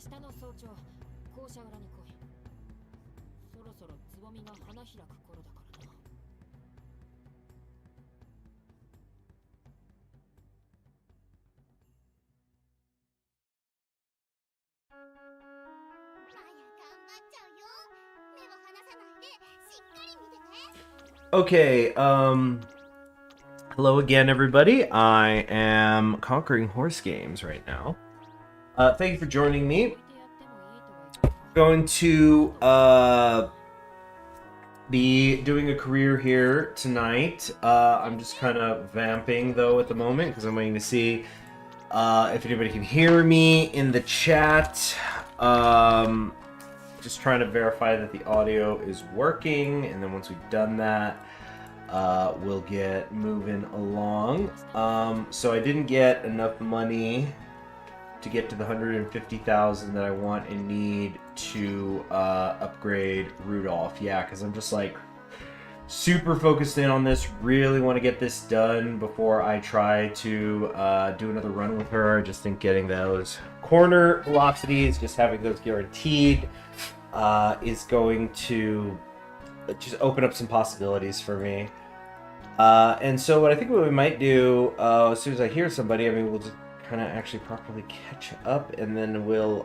日の早朝、校舎裏に来い。そろそろつぼみが花開く頃だからな。マヤ頑張っちゃうよ。目を離さないでしっかり見てね。Okay, hello again, everybody. I am conquering horse games right now. Thank you for joining me. Going to be doing a career here tonight. I'm just kind of vamping though at the moment because I'm waiting to see if anybody can hear me in the chat. Just trying to verify that the audio is working, and then once we've done that, we'll get moving along. So I didn't get enough money to get to the 150,000 that I want and need to upgrade Rudolph. Yeah, because I'm just like super focused in on this. Really want to get this done before I try to do another run with her. I just think getting those corner velocities, just having those guaranteed, is going to just open up some possibilities for me. And so what I think what we might do, as soon as I hear somebody, I mean, we'll just kind of actually properly catch up, and then we'll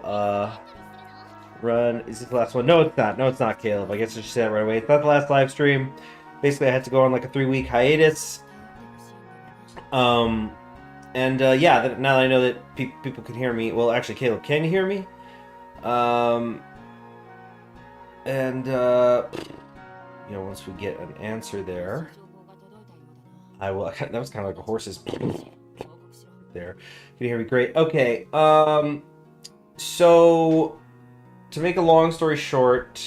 run. Is this the last one? No, it's not. No, it's not, Caleb. I guess I should say that right away. It's not the last live stream. Basically, I had to go on like a 3-week hiatus. Yeah, now that I know that people can hear me. Well, actually, Caleb, can you hear me? You know, once we get an answer there, I will. That was kind of like a horse's there. Can you hear me? Great. Okay. So to make a long story short,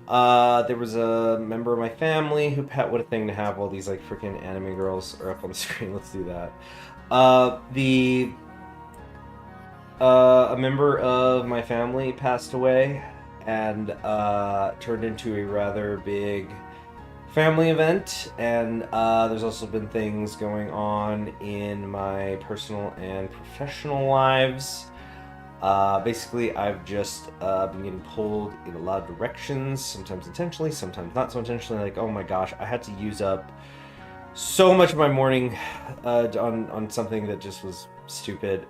there was a member of my family who what a thing to have all these like freaking anime girls are up on the screen. Let's do that. A member of my family passed away and turned into a rather big family event, and there's also been things going on in my personal and professional lives. Basically, I've just been getting pulled in a lot of directions, sometimes intentionally, sometimes not so intentionally. Like, oh my gosh, I had to use up so much of my morning on something that just was stupid.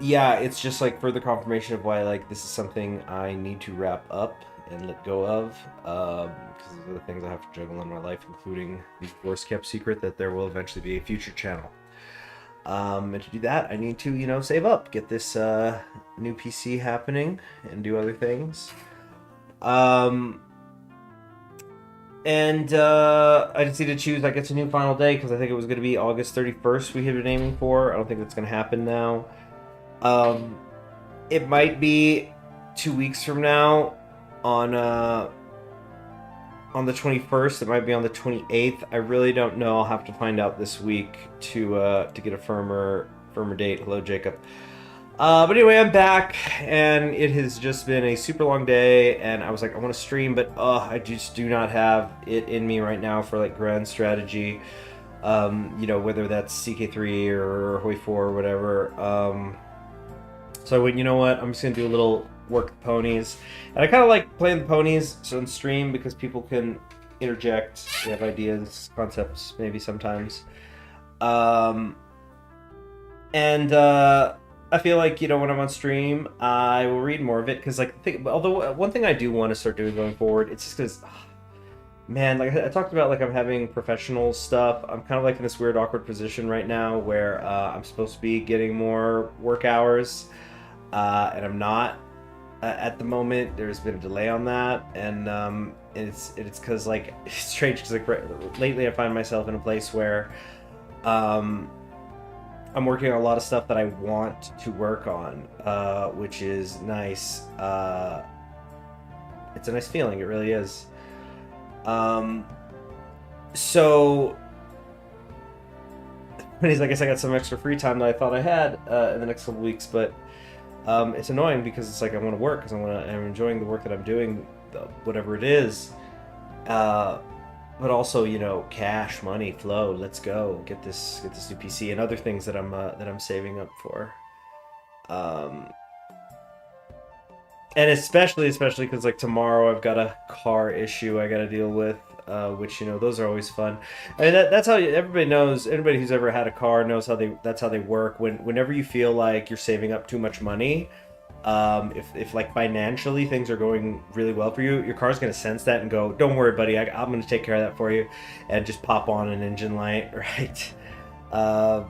Yeah, it's just like further confirmation of why like this is something I need to wrap up and let go of, because these are the things I have to juggle in my life, including the worst kept secret that there will eventually be a future channel. And to do that, I need to, you know, save up, get this new PC happening, and do other things. I just need to choose, I guess, a new final day, because I think it was going to be August 31st we had been aiming for. I don't think that's going to happen now. It might be 2 weeks from now on the 21st. It might be on the 28th. I really don't know. I'll have to find out this week to get a firmer date. Hello, Jacob. But anyway, I'm back, and it has just been a super long day, and I was like, I want to stream, but I just do not have it in me right now for like grand strategy. You know, whether that's CK3 or Hoi 4 or whatever. So I went, you know what, I'm just going to do a little work the ponies. And I kind of like playing the ponies on stream because people can interject. They have ideas, concepts, maybe sometimes. I feel like, you know, when I'm on stream, I will read more of it. Because, like, although one thing I do want to start doing going forward, it's just because, man, like I talked about, like I'm having professional stuff. I'm kind of like in this weird, awkward position right now where I'm supposed to be getting more work hours. And I'm not at the moment. There's been a delay on that, and it's because like it's strange because like lately I find myself in a place where I'm working on a lot of stuff that I want to work on, which is nice. It's a nice feeling. It really is. So I guess I got some extra free time that I thought I had in the next couple weeks, but it's annoying because it's like I want to work because I'm enjoying the work that I'm doing, whatever it is. But but also, you know, cash, money, flow. Let's go get this new PC and other things that I'm saving up for. And especially because like tomorrow I've got a car issue I got to deal with, which, you know, those are always fun. I mean, that's how everybody knows. Anybody who's ever had a car knows that's how they work. Whenever you feel like you're saving up too much money, if like financially things are going really well for you, your car's gonna sense that and go, "Don't worry, buddy. I'm gonna take care of that for you," and just pop on an engine light, right? So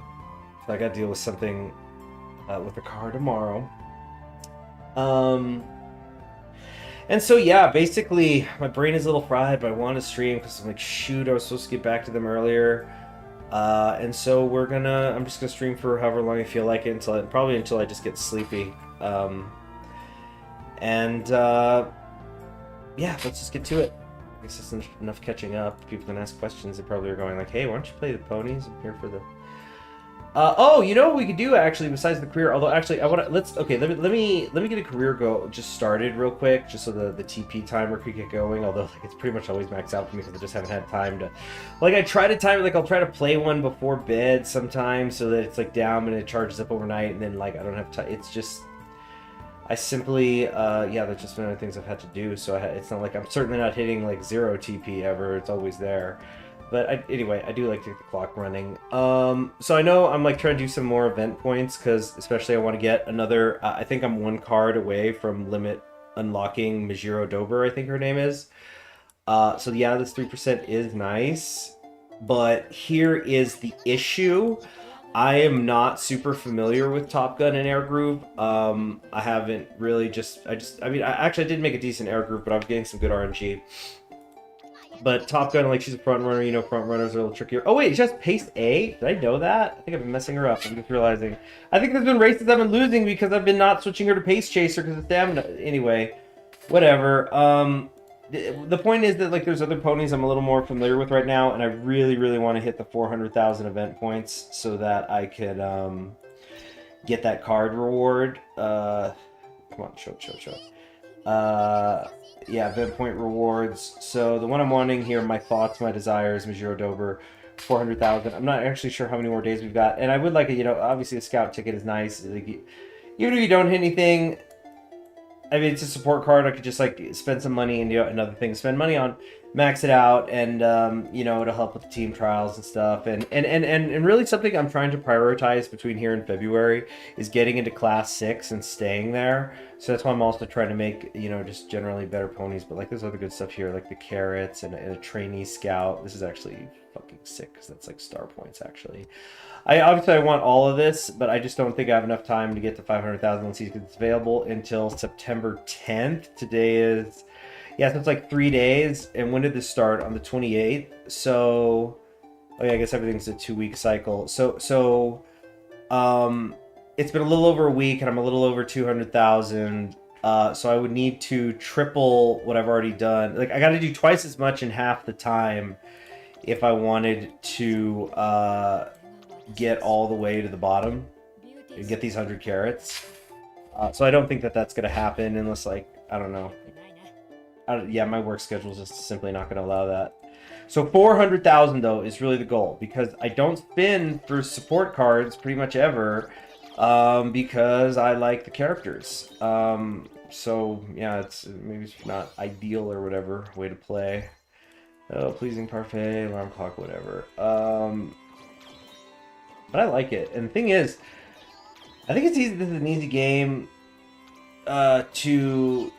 I got to deal with something with the car tomorrow. And so yeah, basically my brain is a little fried, but I want to stream because I'm like, shoot, I was supposed to get back to them earlier. And so I'm just gonna stream for however long I feel like it, probably until I just get sleepy. Yeah, let's just get to it. I guess that's enough catching up. People can ask questions. They probably are going like, hey, why don't you play the ponies? I'm here for the... oh, you know what we could do actually besides the career? Although actually, let me get a career just started real quick, just so the TP timer could get going. Although like it's pretty much always maxed out for me because I just haven't had time to. Like I try to time it. Like I'll try to play one before bed sometimes so that it's like down and it charges up overnight, and then like I don't have time. It's just. I simply, yeah, there's just been other things I've had to do, so it's not like I'm certainly not hitting like 0 TP ever. It's always there. But anyway, I do like to get the clock running. So I know I'm like trying to do some more event points because especially I want to get another, I think I'm 1 card away from limit unlocking Mijiro Dober, I think her name is. So yeah, this 3% is nice. But here is the issue. I am not super familiar with Top Gun and Air Groove. I haven't really I mean, I did make a decent Air Groove, but I'm getting some good RNG. But Top Gun, like, she's a front runner. You know, front runners are a little trickier. Oh, wait, she has pace A? Did I know that? I think I've been messing her up. I'm just realizing. I think there's been races I've been losing because I've been not switching her to Pace Chaser because of stamina. Anyway, whatever. The point is that, like, there's other ponies I'm a little more familiar with right now, and I really, really want to hit the 400,000 event points so that I could get that card reward. Come on, show. Yeah, event point rewards. So the one I'm wanting here, my thoughts, my desires, Mijiro Dober, 400,000. I'm not actually sure how many more days we've got, and I would like you know, obviously a scout ticket is nice. Like, even if you don't hit anything, I mean, it's a support card. I could just like spend some money and do another thing, spend money on, max it out, and you know, it'll help with the team trials and stuff. And really something I'm trying to prioritize between here and February is getting into Class 6 and staying there. So that's why I'm also trying to make, you know, just generally better ponies. But like there's other good stuff here, like the carrots and a trainee scout. This is actually fucking sick because that's like star points actually. Obviously I want all of this, but I just don't think I have enough time to get to 500,000 LCs because it's available until September 10th. Today is, yeah, so it's like 3 days. And when did this start? On the 28th. So, oh yeah, I guess everything's a 2-week cycle. So, it's been a little over a week, and I'm a little over 200,000. So I would need to triple what I've already done. Like I got to do twice as much in half the time if I wanted to get all the way to the bottom and get these 100 carrots. So I don't think that that's going to happen unless, like, I don't know. Yeah, my work schedule is just simply not going to allow that. So 400,000 though is really the goal because I don't spin for support cards pretty much ever because I like the characters. So yeah, maybe it's not ideal or whatever way to play. Oh, pleasing parfait, alarm clock, whatever. But I like it. And the thing is, I think it's easy. This is an easy game to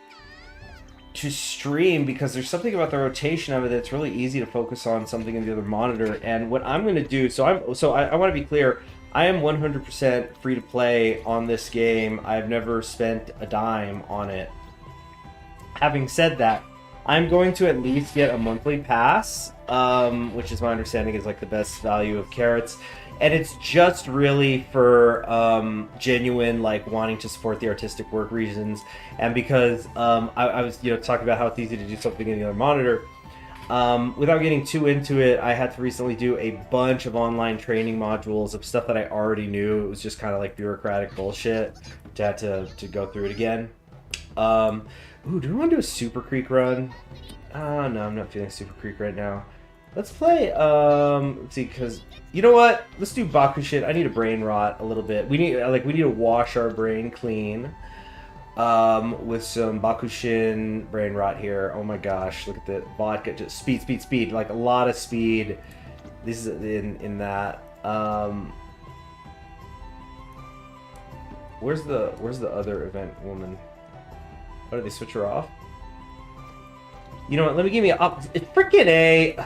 stream because there's something about the rotation of it that's really easy to focus on something in the other monitor. And what I'm going to do, I want to be clear. I am 100% free to play on this game. I've never spent a dime on it. Having said that, I'm going to at least get a monthly pass, which is my understanding is like the best value of carrots. And it's just really for genuine, like, wanting to support the artistic work reasons. And because I was, you know, talking about how it's easy to do something in the other monitor. Without getting too into it, I had to recently do a bunch of online training modules of stuff that I already knew. It was just kind of like bureaucratic bullshit to go through it again. Ooh, do we want to do a Super Creek run? No, I'm not feeling Super Creek right now. Let's play, let's see, because, you know what? Let's do Baku shit. I need a brain rot a little bit. We need to wash our brain clean, with some Bakushin brain rot here. Oh my gosh, look at the vodka, just speed, like a lot of speed. This is in that, where's the other event woman? Oh, did they switch her off? You know what, let me give me it's freaking A.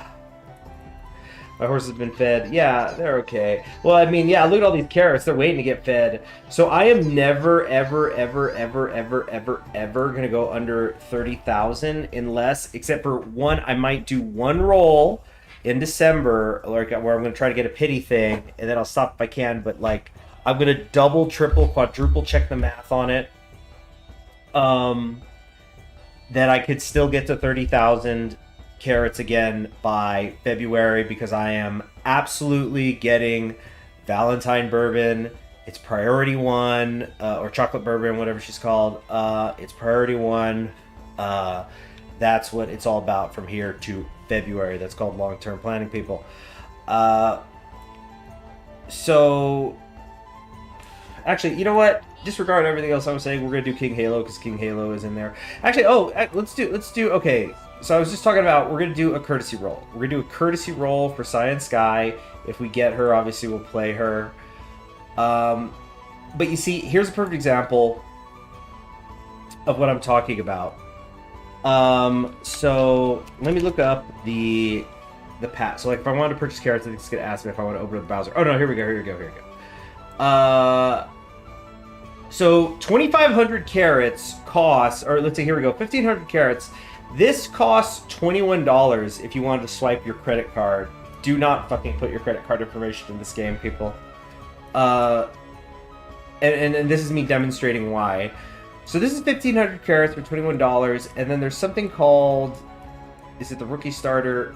My horse has been fed. Yeah, they're okay. Well, I mean, yeah, look at all these carrots. They're waiting to get fed. So I am never, ever going to go under 30,000 unless, except for one, I might do one roll in December, like where I'm going to try to get a pity thing, and then I'll stop if I can. But, like, I'm going to double, triple, quadruple check the math on it. That I could still get to 30,000 carrots again by February, because I am absolutely getting Valentine bourbon. It's priority one, or chocolate bourbon, whatever she's called. It's priority one. That's what it's all about from here to February. That's called long-term planning, people. So actually, you know what? Disregard everything else I was saying. We're gonna do King Halo because King Halo is in there. Actually, let's do. Okay, so I was just talking about we're gonna do a courtesy roll. We're gonna do a courtesy roll for Science Sky. If we get her, obviously we'll play her. But you see, here's a perfect example of what I'm talking about. So let me look up the path. So like, if I wanted to purchase carrots, I think it's gonna ask me if I want to open up the browser. Oh no, here we go. So 2,500 carrots costs, or let's say, here we go, 1,500 carrots. This costs $21 if you wanted to swipe your credit card. Do not fucking put your credit card information in this game, people. And this is me demonstrating why. So this is 1,500 carrots for $21, and then there's something called, is it the rookie starter?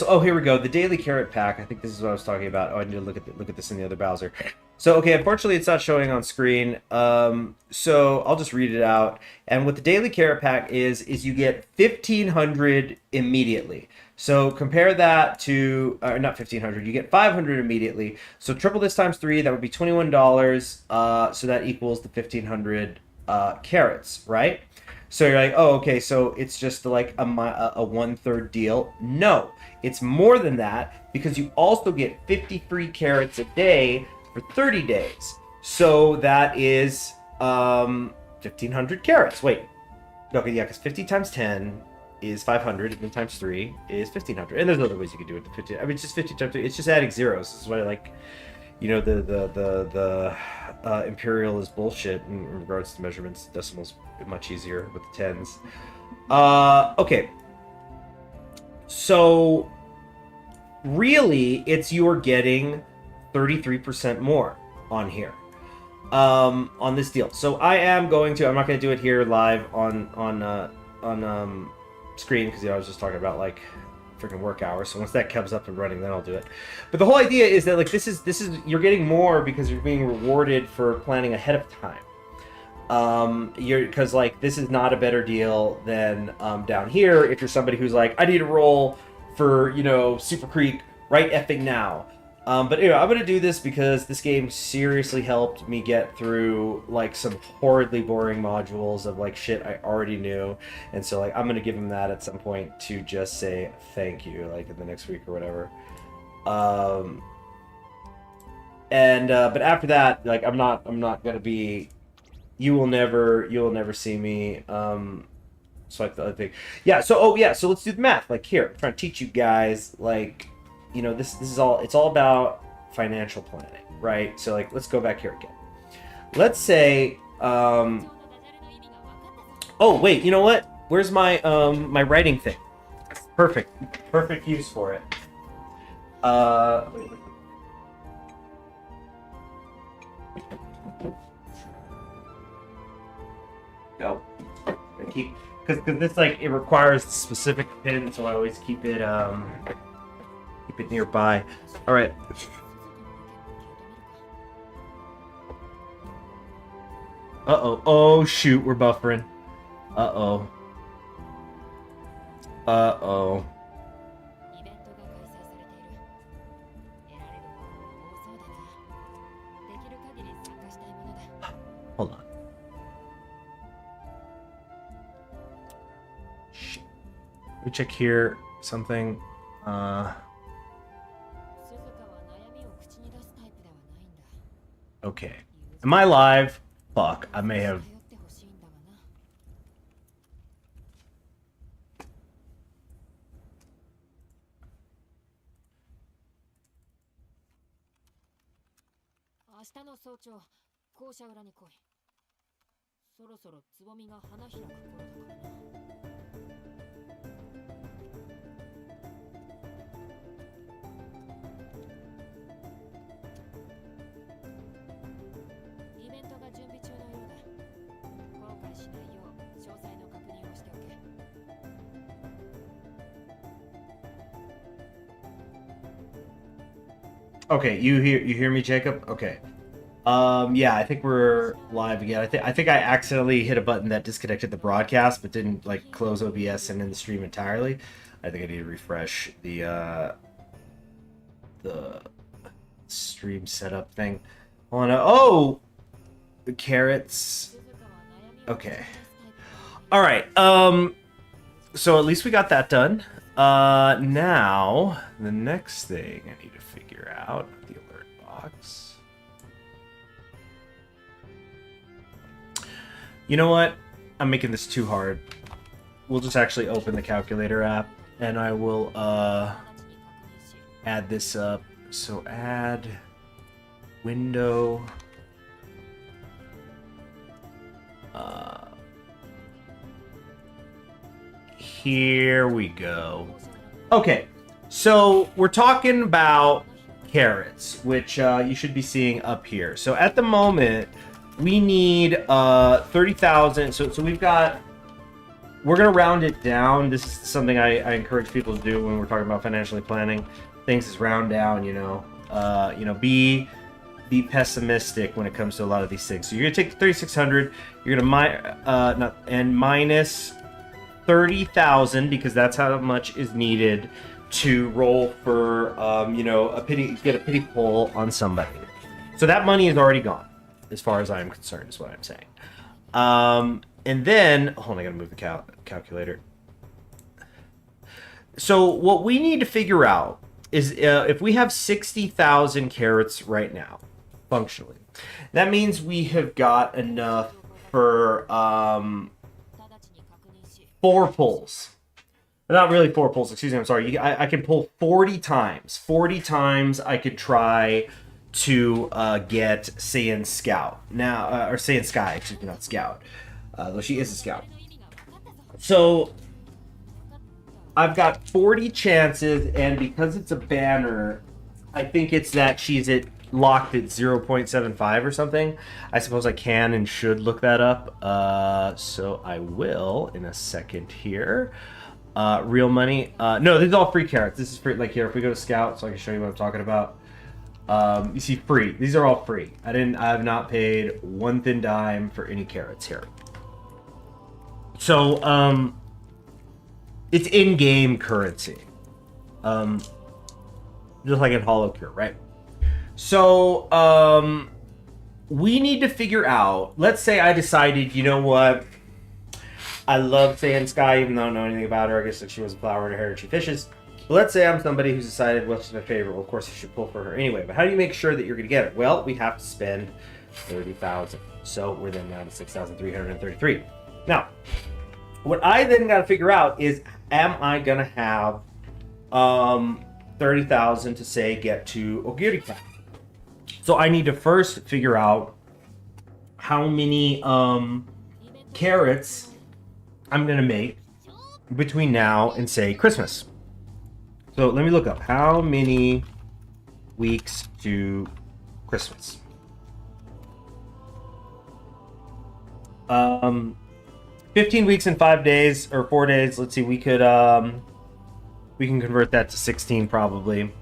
Oh, here we go. The daily carrot pack. I think this is what I was talking about. Oh, I need to look at this in the other browser. So, okay, unfortunately, it's not showing on screen. So I'll just read it out. And what the daily carrot pack is you get 1,500 immediately. So compare that to, not 1,500. You get 500 immediately. So triple this times 3. That would be $21. So that equals the 1,500 carrots, right? So you're like, oh, okay, so it's just like a 1/3 deal. No, it's more than that, because you also get 50 free carrots a day for 30 days. So that is 1,500 carrots. Wait, okay, yeah, because 50 times 10 is 500, and then times 3 is 1,500. And there's other ways you can do it. To 50. I mean, it's just 50 times 3. It's just adding zeros. This is why I like, you know, the imperial is bullshit in regards to measurements. Decimals much easier with the tens. Okay. So really, it's you're getting 33% more on here, on this deal. So I'm not going to do it here live on screen, because I was just talking about like freaking work hours. So once that comes up and running, then I'll do it. But the whole idea is that like this is you're getting more because you're being rewarded for planning ahead of time. Because like this is not a better deal than down here if you're somebody who's like, I need a roll for, you know, Super Creek right effing now. But anyway, I'm gonna do this because this game seriously helped me get through like some horridly boring modules of like shit I already knew, and so like I'm gonna give him that at some point to just say thank you, like in the next week or whatever. But after that, like I'm not gonna be. You will never see me swipe the other thing. Yeah. So so let's do the math. Like here, I'm trying to teach you guys like. You know, this is all, it's all about financial planning, right? So like, let's go back here again. Let's say, oh wait, you know what? Where's my, my writing thing? Perfect use for it. Go. Because this like, it requires a specific pin, so I always keep it, nearby. All right. Uh-oh. Oh, shoot. We're buffering. Uh-oh. Uh-oh. We check here. Something. 鈴鹿は悩みを口に出すタイプではないんだ。 Okay. Am I live? Fuck. I may have. 頼ってほしいんだがな。明日の早朝、校舎裏に来い。そろそろつぼみが花開く頃だからな。イベントが準備中のようだ。後悔しないよう詳細の確認をしておけ。 Okay, you hear me, Jacob? Okay. Yeah, I think we're live again. I think I accidentally hit a button that disconnected the broadcast, but didn't like close OBS and end the stream entirely. I think I need to refresh the stream setup thing. Hold on. Oh, the carrots. Okay. All right. So at least we got that done. Now the next thing I need to figure out the alert box. You know what? I'm making this too hard. We'll just actually open the calculator app and I will add this up. So add window. Here we go. Okay, so we're talking about carrots, which you should be seeing up here. So at the moment, we need 30,000. So we've got. We're gonna round it down. This is something I encourage people to do when we're talking about financially planning things. Is round down. Be pessimistic when it comes to a lot of these things. So you're gonna take the 3,600. You're gonna minus 30,000 because that's how much is needed to roll for get a pity pull on somebody. So that money is already gone, as far as I am concerned, is what I'm saying. And then hold on, I gotta move the calculator. So what we need to figure out is if we have 60,000 carrots right now, functionally, that means we have got enough for 4 pulls. Not really 4 pulls, excuse me, I'm sorry. I can pull 40 times. 40 times I could try to get Saiyan Scout. Now, or Saiyan Sky, excuse me, not Scout. Though she is a Scout. So, I've got 40 chances, and because it's a banner, I think it's that she's locked at 0.75 or something. I suppose I can and should look that up. So I will in a second here. Real money. No, these are all free carrots. This is free. Like here, if we go to Scout, so I can show you what I'm talking about. You see free. These are all free. I have not paid 1 thin dime for any carrots here. So, it's in-game currency. Just like in HoloCure, right? So, we need to figure out, let's say I decided, you know what, I love Saiyan Sky, even though I don't know anything about her. I guess if she was a flower in her hair and she fishes. But let's say I'm somebody who's decided what's my favorite. Well, of course, you should pull for her anyway. But how do you make sure that you're going to get it? Well, we have to spend 30,000. So we're then down to 6,333. Now, what I then got to figure out is, am I going to have 30,000 to, say, get to Ogiri-Ka? So I need to first figure out how many carrots I'm going to make between now and, say, Christmas. So let me look up how many weeks to Christmas. 15 weeks and 5 days, or 4 days. Let's see, we can convert that to 16 probably.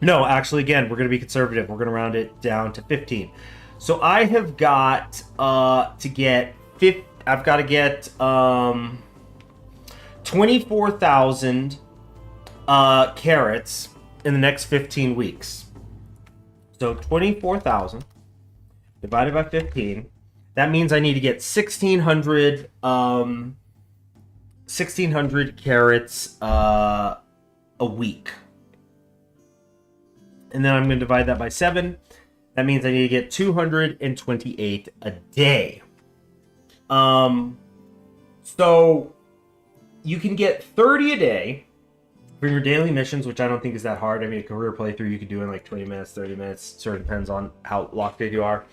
No, actually, again, we're going to be conservative. We're going to round it down to 15. So I have got to get 24,000 carrots in the next 15 weeks. So 24,000 divided by 15. That means I need to get 1,600 1,600 carats a week. And then I'm going to divide that by 7. That means I need to get 228 a day. So you can get 30 a day for your daily missions, which I don't think is that hard. I mean, a career playthrough you could do in like 20 minutes, 30 minutes. Sort of depends on how locked in you are.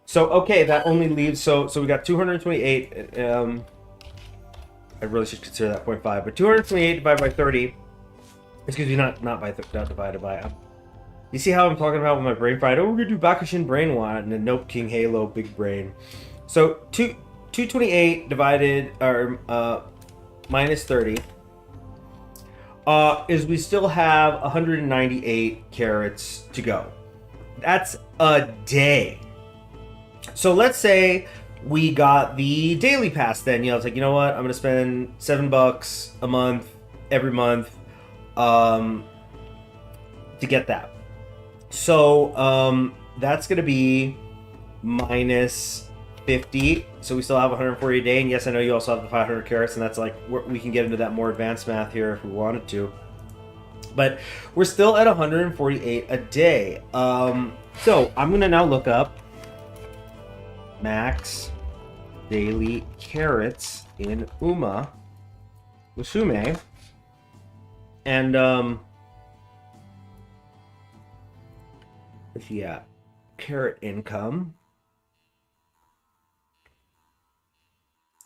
So, okay, that only leaves... So we got 228. I really should consider that 0.5. But 228 divided by 30... Excuse me, not divided by... You see how I'm talking about with my brain fried? Oh, we're going to do Bakushin Brain One. And then nope, King Halo, Big Brain. So, 228 divided... or minus 30... is we still have 198 carats to go. That's a day. So let's say we got the daily pass then. You know, it's like, you know what? I'm going to spend $7 a month, every month, to get that. So, that's going to be minus 50. So we still have 140 a day. And yes, I know you also have the 500 carats, and that's like, we can get into that more advanced math here if we wanted to. But we're still at 148 a day. So I'm going to now look up max daily carats in Musume. And, yeah, carat income.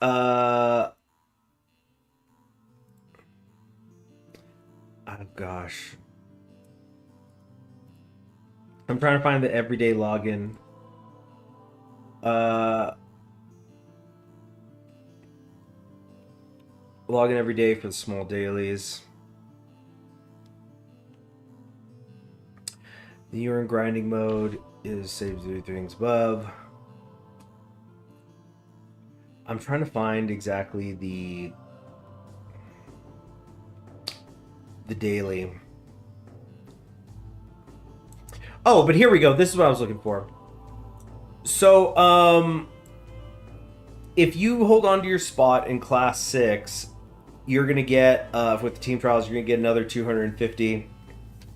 Oh gosh. I'm trying to find the everyday login. Login every day for the small dailies. The urine grinding mode is saved to do things above. I'm trying to find exactly the daily. Oh, but here we go. This is what I was looking for. So, if you hold on to your spot in class 6, you're going to get, with the team trials, you're going to get another 250.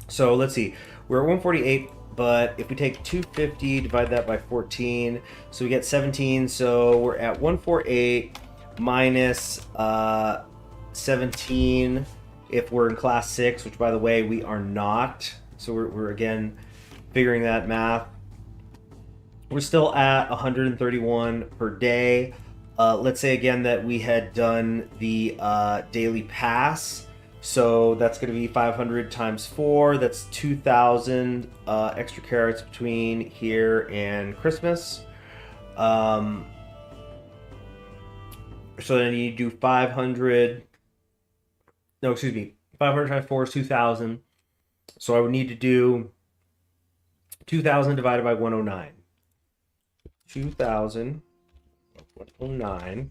So let's see. We're at 148, but if we take 250, divide that by 14, so we get 17. So we're at 148 minus 17 if we're in class 6, which by the way, we are not. So we're again figuring that math. We're still at 131 per day. Let's say again that we had done the daily pass. So that's going to be 500 times 4. That's 2,000 extra carats between here and Christmas. So then you do 500. No, excuse me. 500 times 4 is 2,000. So I would need to do 2,000 divided by 109. 2,000. 109.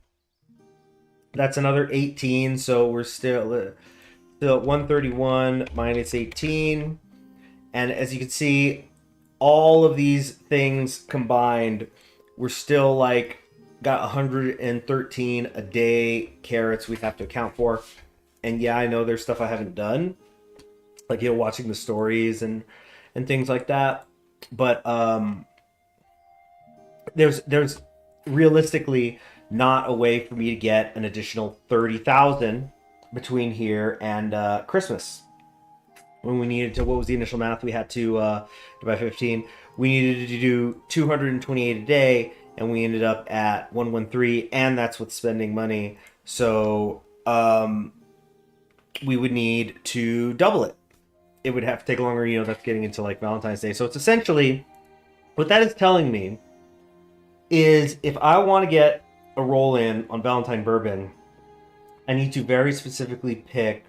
That's another 18. So we're still at 131 minus 18. And as you can see, all of these things combined, we're still like got 113 a day carats we have to account for. And yeah, I know there's stuff I haven't done, like, you know, watching the stories and things like that. But there's realistically not a way for me to get an additional 30,000 between here and Christmas. When we needed to, what was the initial math? We had to divide 15. We needed to do 228 a day, and we ended up at 113, and that's with spending money. So we would need to double it. It would have to take longer, you know, that's getting into like Valentine's Day. So it's essentially, what that is telling me is if I want to get a roll in on Valentine Bourbon, I need to very specifically pick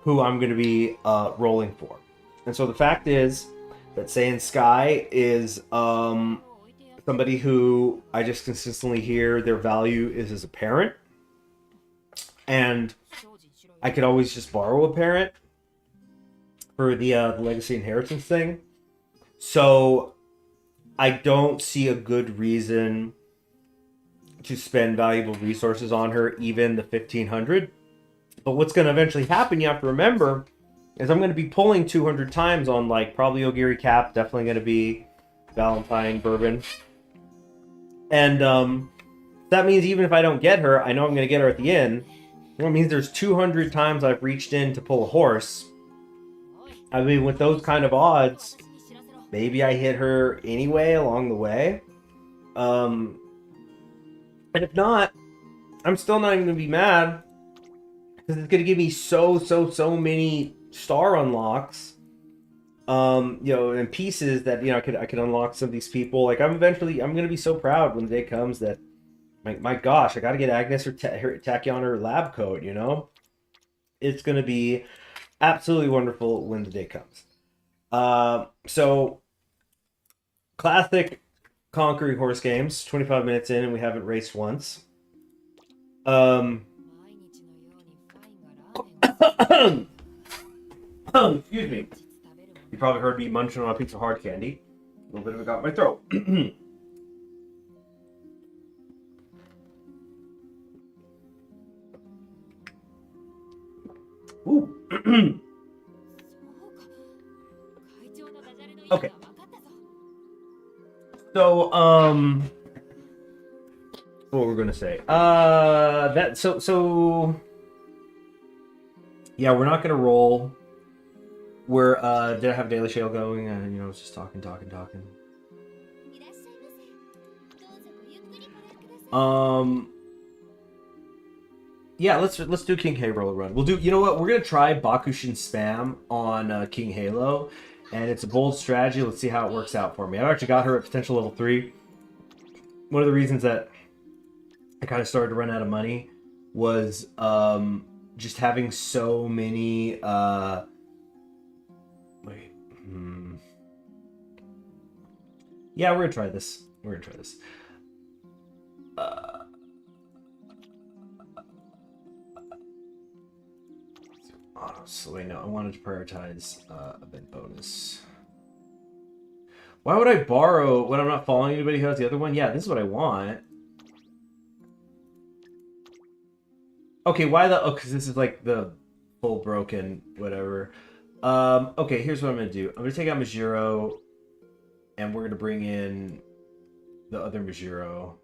who I'm going to be rolling for. And so the fact is that Saiyan Sky is somebody who I just consistently hear their value is as a parent. And I could always just borrow a parent for the legacy inheritance thing. So I don't see a good reason to spend valuable resources on her, even the 1500. But what's going to eventually happen, you have to remember, is I'm going to be pulling 200 times on, like, probably Ogiri Cap, definitely going to be Valentine Bourbon. And that means even if I don't get her, I know I'm going to get her at the end. That means there's 200 times I've reached in to pull a horse. I mean, with those kind of odds, maybe I hit her anyway along the way. And if not, I'm still not even going to be mad. Because it's going to give me so many star unlocks. You know, and pieces that, you know, I could unlock some of these people. Like, I'm going to be so proud when the day comes that, my gosh, I got to get Agnes or Tachyon her lab coat, you know? It's going to be absolutely wonderful when the day comes. So, classic conquering horse games, 25 minutes in and we haven't raced once. Excuse me. You probably heard me munching on a piece of hard candy. A little bit of it got in my throat. Ooh. Okay. So, what we're gonna say? Yeah, we're not gonna roll. We're did I have Daily Shale going? You know, I was just talking. Yeah, let's do King Halo run. We'll do. You know what? We're gonna try Bakushin spam on King Halo, and it's a bold strategy. Let's see how it works out for me. I've actually got her at potential level 3. One of the reasons that I kind of started to run out of money was just having so many. Yeah, we're gonna try this. Honestly, no, I wanted to prioritize event bonus. Why would I borrow when I'm not following anybody who has the other one? Yeah, this is what I want. Okay, why the... Oh, because this is like the full broken whatever. Okay, here's what I'm going to do. I'm going to take out Majiro, and we're going to bring in the other Majiro.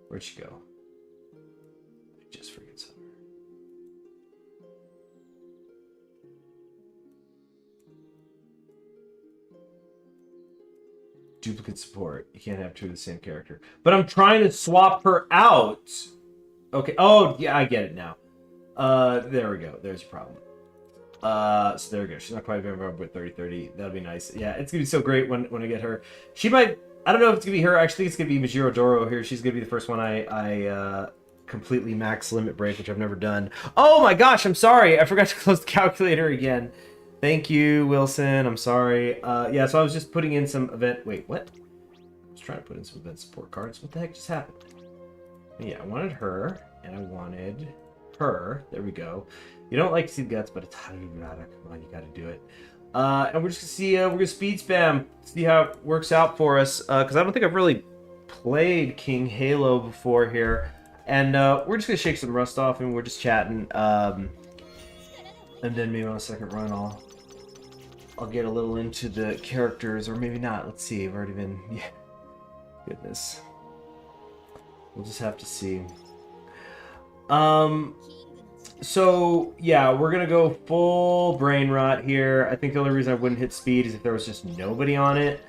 Where'd she go? I just forget something. Duplicate support. You can't have two of the same character. But I'm trying to swap her out. Okay. Oh, yeah, I get it now. There we go. There's your problem. So there we go. She's not quite available with 30-30. That'll be nice. Yeah, it's gonna be so great when I get her. She might... I don't know if it's gonna be her. I actually think it's gonna be Majiro Doro here. She's gonna be the first one I completely max limit break, which I've never done. Oh my gosh, I'm sorry. I forgot to close the calculator again. Thank you, Wilson. I'm sorry. Yeah, so I was just putting in some event... Wait, what? I was trying to put in some event support cards. What the heck just happened? Yeah, I wanted her, and I wanted her. There we go. You don't like to see the guts, but it's how do you got it? Come on, you gotta do it. And we're just gonna see, we're gonna speed spam, see how it works out for us. Because I don't think I've really played King Halo before here. And we're just gonna shake some rust off, and we're just chatting. And then maybe on a second run, I'll get a little into the characters, or maybe not. Let's see. I've already been... Yeah. Goodness. We'll just have to see. So, yeah, we're going to go full brain rot here. I think the only reason I wouldn't hit speed is if there was just nobody on it.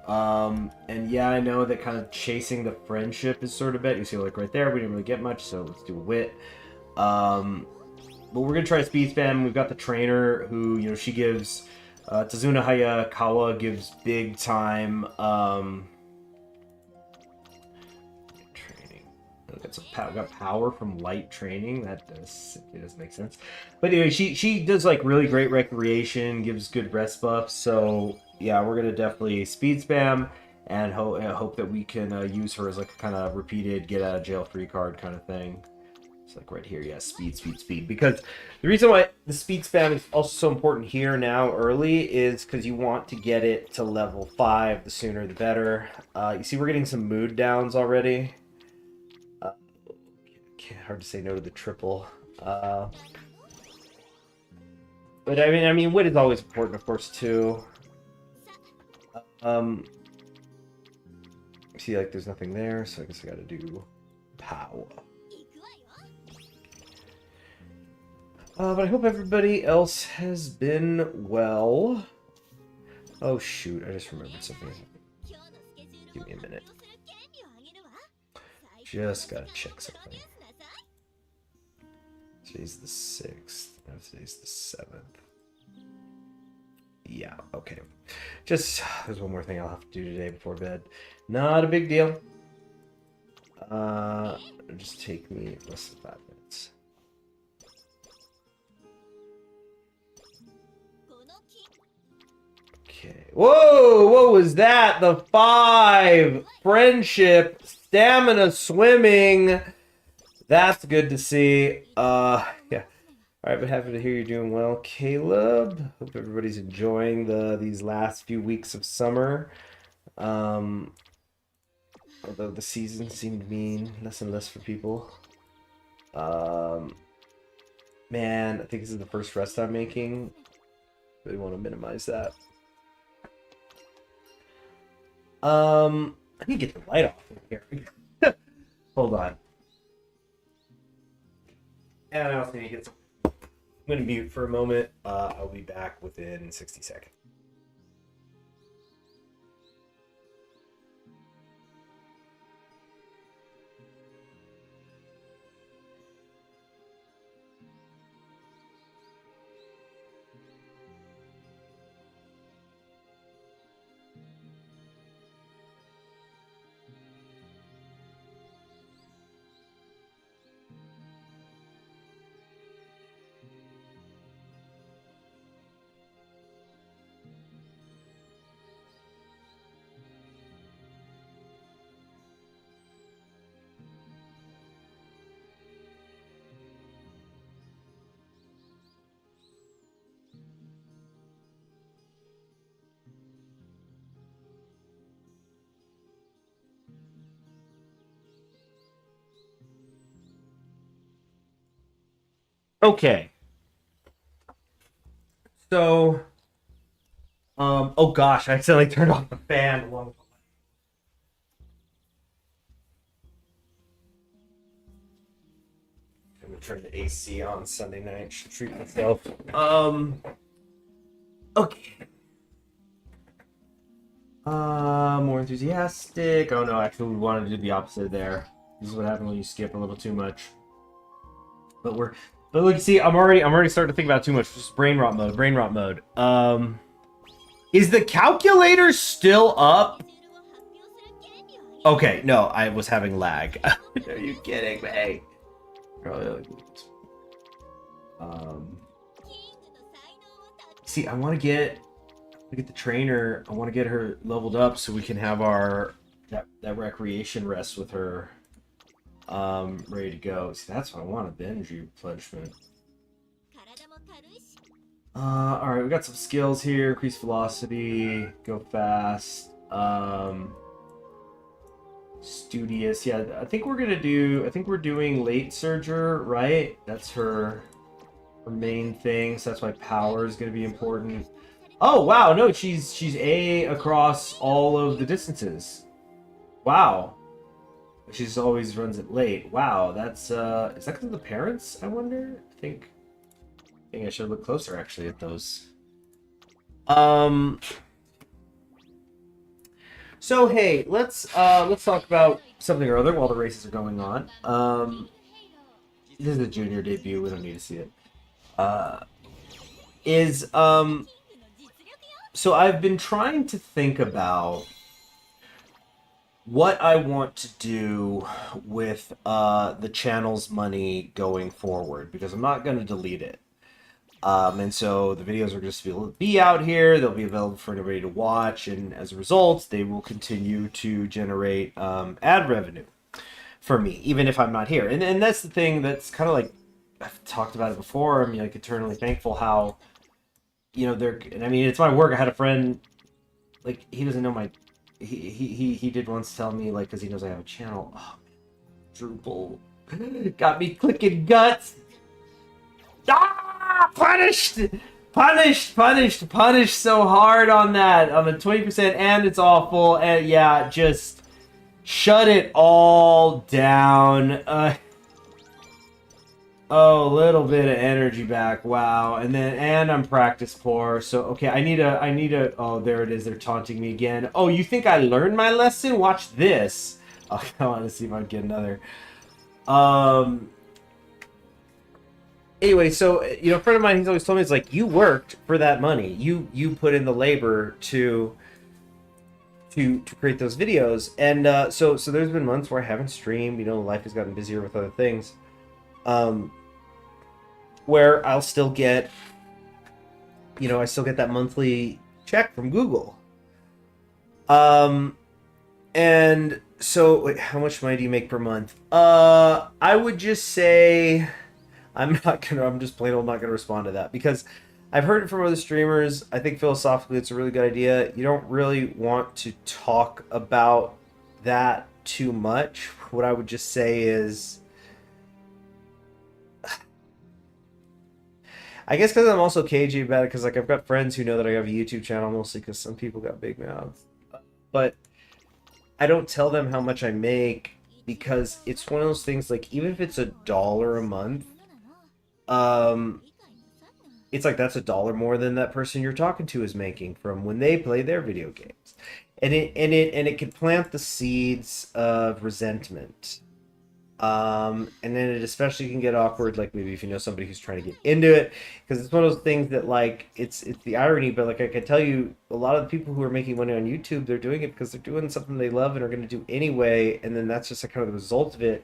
And yeah, I know that kind of chasing the friendship is sort of bad. You see, like, right there, we didn't really get much, so let's do a wit. But we're going to try speed spam. We've got the trainer who, you know, she gives... Tazuna Hayakawa gives big time... got power from light training. That does make sense. But anyway, she does like really great recreation, gives good rest buffs. So yeah, we're gonna definitely speed spam and hope that we can use her as like a kind of repeated get out of jail free card kind of thing. It's like right here, yeah, speed. Because the reason why the speed spam is also so important here now early is because you want to get it to level 5. The sooner the better. You see, we're getting some mood downs already. hard to say no to the triple. But I mean, wit is always important, of course, too. See, like, there's nothing there, so I guess I gotta do power. But I hope everybody else has been well. Oh shoot, I just remembered something. Give me a minute. Just gotta check something. Today's the 6th. No, today's the 7th. Yeah, okay. Just, there's one more thing I'll have to do today before bed. Not a big deal. It'll just take me less than 5 minutes. Okay. Whoa! What was that? The 5! Friendship, stamina, swimming. That's good to see. Yeah. Alright, but happy to hear you're doing well, Caleb. Hope everybody's enjoying these last few weeks of summer. Although the season seemed to mean less and less for people. Man, I think this is the first rest I'm making. Really want to minimize that. I need to get the light off in here. Hold on. And I also need to get some. I'm going to mute for a moment. I'll be back within 60 seconds. Okay. So, oh gosh, I accidentally turned off the fan. I'm gonna turn the AC on Sunday night. Should treat myself. Okay. More enthusiastic. Oh no, actually, we wanted to do the opposite there. This is what happens when you skip a little too much. But look, see, I'm already starting to think about too much. Just brain rot mode. Is the calculator still up? Okay, no, I was having lag. Are you kidding me? See, I want to get the trainer. I want to get her leveled up so we can have that recreation rest with her. Ready to go. See, that's what I want, a binge replenishment. Alright, we got some skills here. Increase velocity, go fast, studious. Yeah, I think we're doing late surger, right? That's her main thing, so that's why power is gonna be important. Oh wow, no, she's A across all of the distances. Wow. She just always runs it late. Wow, that's is that because of the parents, I wonder? I think I should look closer actually at those. So hey, let's talk about something or other while the races are going on. This is a junior debut, we don't need to see it. So I've been trying to think about what I want to do with the channel's money going forward, because I'm not going to delete it. And so the videos are just be out here, they'll be available for anybody to watch, and as a result, they will continue to generate ad revenue for me, even if I'm not here. And that's the thing that's kind of like, I've talked about it before, I'm like eternally thankful how, you know, and I mean, it's my work. I had a friend, like, he doesn't know my, he did once tell me, like, because he knows I have a channel, oh, man, Drupal Got me clicking guts. Ah! Punished! Punished, punished, punished so hard on that. On the 20%, and it's awful. And yeah, just shut it all down. Oh, a little bit of energy back. Wow. And I'm practice poor. So, okay, I need a, oh, there it is. They're taunting me again. Oh, you think I learned my lesson? Watch this. Oh, I want to see if I can get another. Anyway, so, you know, a friend of mine, he's always told me, it's like, you worked for that money. You put in the labor to create those videos. And so there's been months where I haven't streamed. You know, life has gotten busier with other things. Where I'll still get, you know, I still get that monthly check from Google. And so, wait, how much money do you make per month? I would just say, I'm just plain old not gonna respond to that, because I've heard it from other streamers. I think philosophically it's a really good idea. You don't really want to talk about that too much. What I would just say is, I guess because I'm also cagey about it, because like I've got friends who know that I have a YouTube channel, mostly because some people got big mouths. But I don't tell them how much I make, because it's one of those things, like, even if it's $1 a month, it's like that's $1 more than that person you're talking to is making from when they play their video games. And it can plant the seeds of resentment. And then it especially can get awkward, like maybe if you know somebody who's trying to get into it, because it's one of those things that, like, it's the irony, but like I can tell you, a lot of the people who are making money on YouTube, they're doing it because they're doing something they love and are going to do anyway, and then that's just a kind of the result of it.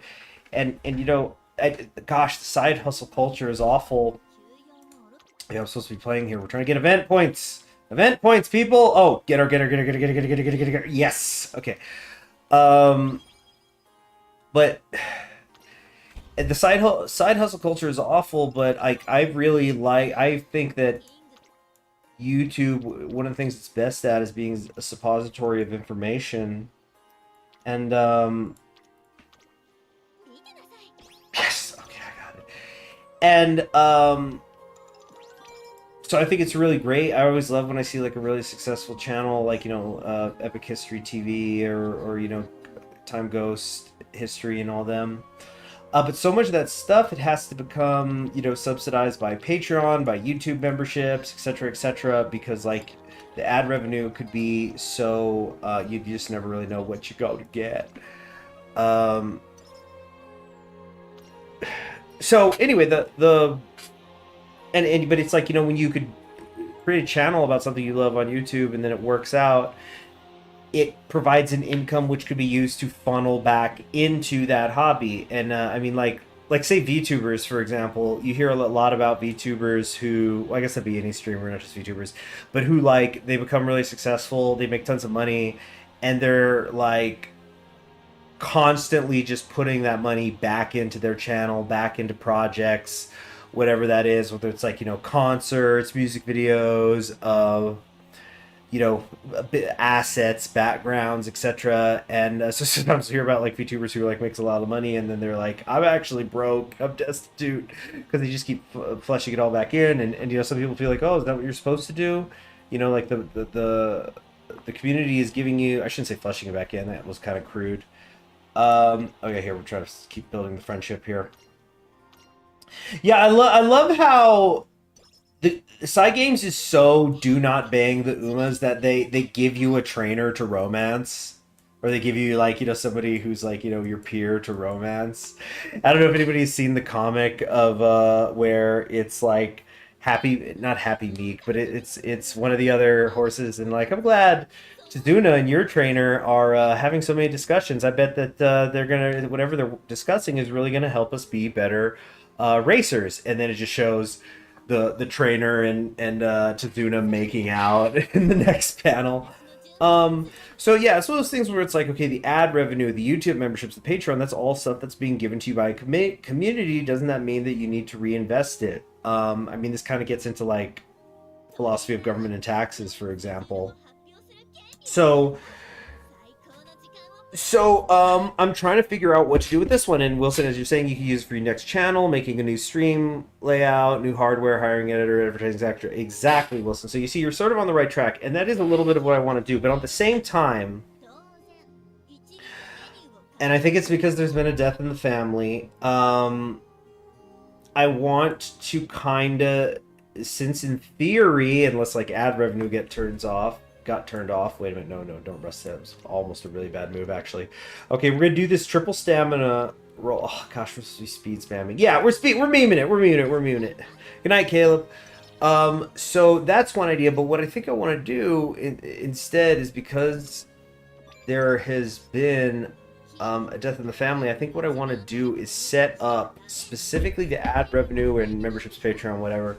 And you know, gosh, the side hustle culture is awful. Yeah, I'm supposed to be playing here. We're trying to get event points. Event points, people. Oh, get her. Yes. Okay. But the side hustle culture is awful, but I think that YouTube, one of the things it's best at is being a suppository of information. And yes, okay, I got it. And so I think it's really great. I always love when I see like a really successful channel, like, you know, Epic History TV or you know, Time Ghost History and all them. But so much of that stuff, it has to become, you know, subsidized by Patreon, by YouTube memberships, etc., because like the ad revenue could be so you just never really know what you go to get. So anyway, but it's like, you know, when you could create a channel about something you love on YouTube and then it works out, it provides an income which could be used to funnel back into that hobby. And I mean, like say VTubers, for example, you hear a lot about VTubers who, well, I guess that'd be any streamer, not just VTubers, but who, like, they become really successful, they make tons of money, and they're like constantly just putting that money back into their channel, back into projects, whatever that is, whether it's like, you know, concerts, music videos, you know, assets, backgrounds, etc. And so sometimes you hear about like VTubers who like makes a lot of money, and then they're like, I'm actually broke, I'm destitute, because they just keep flushing it all back in. And you know, some people feel like, oh, is that what you're supposed to do? You know, like the community is giving you, I shouldn't say flushing it back in, that was kind of crude. Okay, here we're trying to keep building the friendship here. Yeah, I love how the side games is so do not bang the Umas that they give you a trainer to romance, or they give you, like, you know, somebody who's like, you know, your peer to romance. I don't know if anybody's seen the comic of where it's like not Happy Meek, but it's one of the other horses, and like, I'm glad Tazuna and your trainer are having so many discussions. I bet that they're gonna, whatever they're discussing is really gonna help us be better racers. And then it just shows the trainer and Tazuna making out in the next panel. So yeah, it's one of those things where it's like, okay, the ad revenue, the YouTube memberships, the Patreon, that's all stuff that's being given to you by a community. Doesn't that mean that you need to reinvest it? I mean, this kind of gets into like philosophy of government and taxes, for example. So So, I'm trying to figure out what to do with this one. And Wilson, as you're saying, you can use it for your next channel, making a new stream layout, new hardware, hiring editor, advertising actor. Exactly, Wilson. So you see, you're sort of on the right track, and that is a little bit of what I want to do. But at the same time, and I think it's because there's been a death in the family. I want to kind of, since in theory, unless like ad revenue got turned off. Wait a minute, no, don't rest that. It was almost a really bad move, actually. Okay, we're gonna do this triple stamina roll. Oh gosh, we're supposed to be speed spamming. Yeah, we're memeing it. Good night, Caleb. So that's one idea, but what I think I want to do instead is, because there has been a death in the family, I think what I want to do is set up specifically the ad revenue and memberships, Patreon, whatever,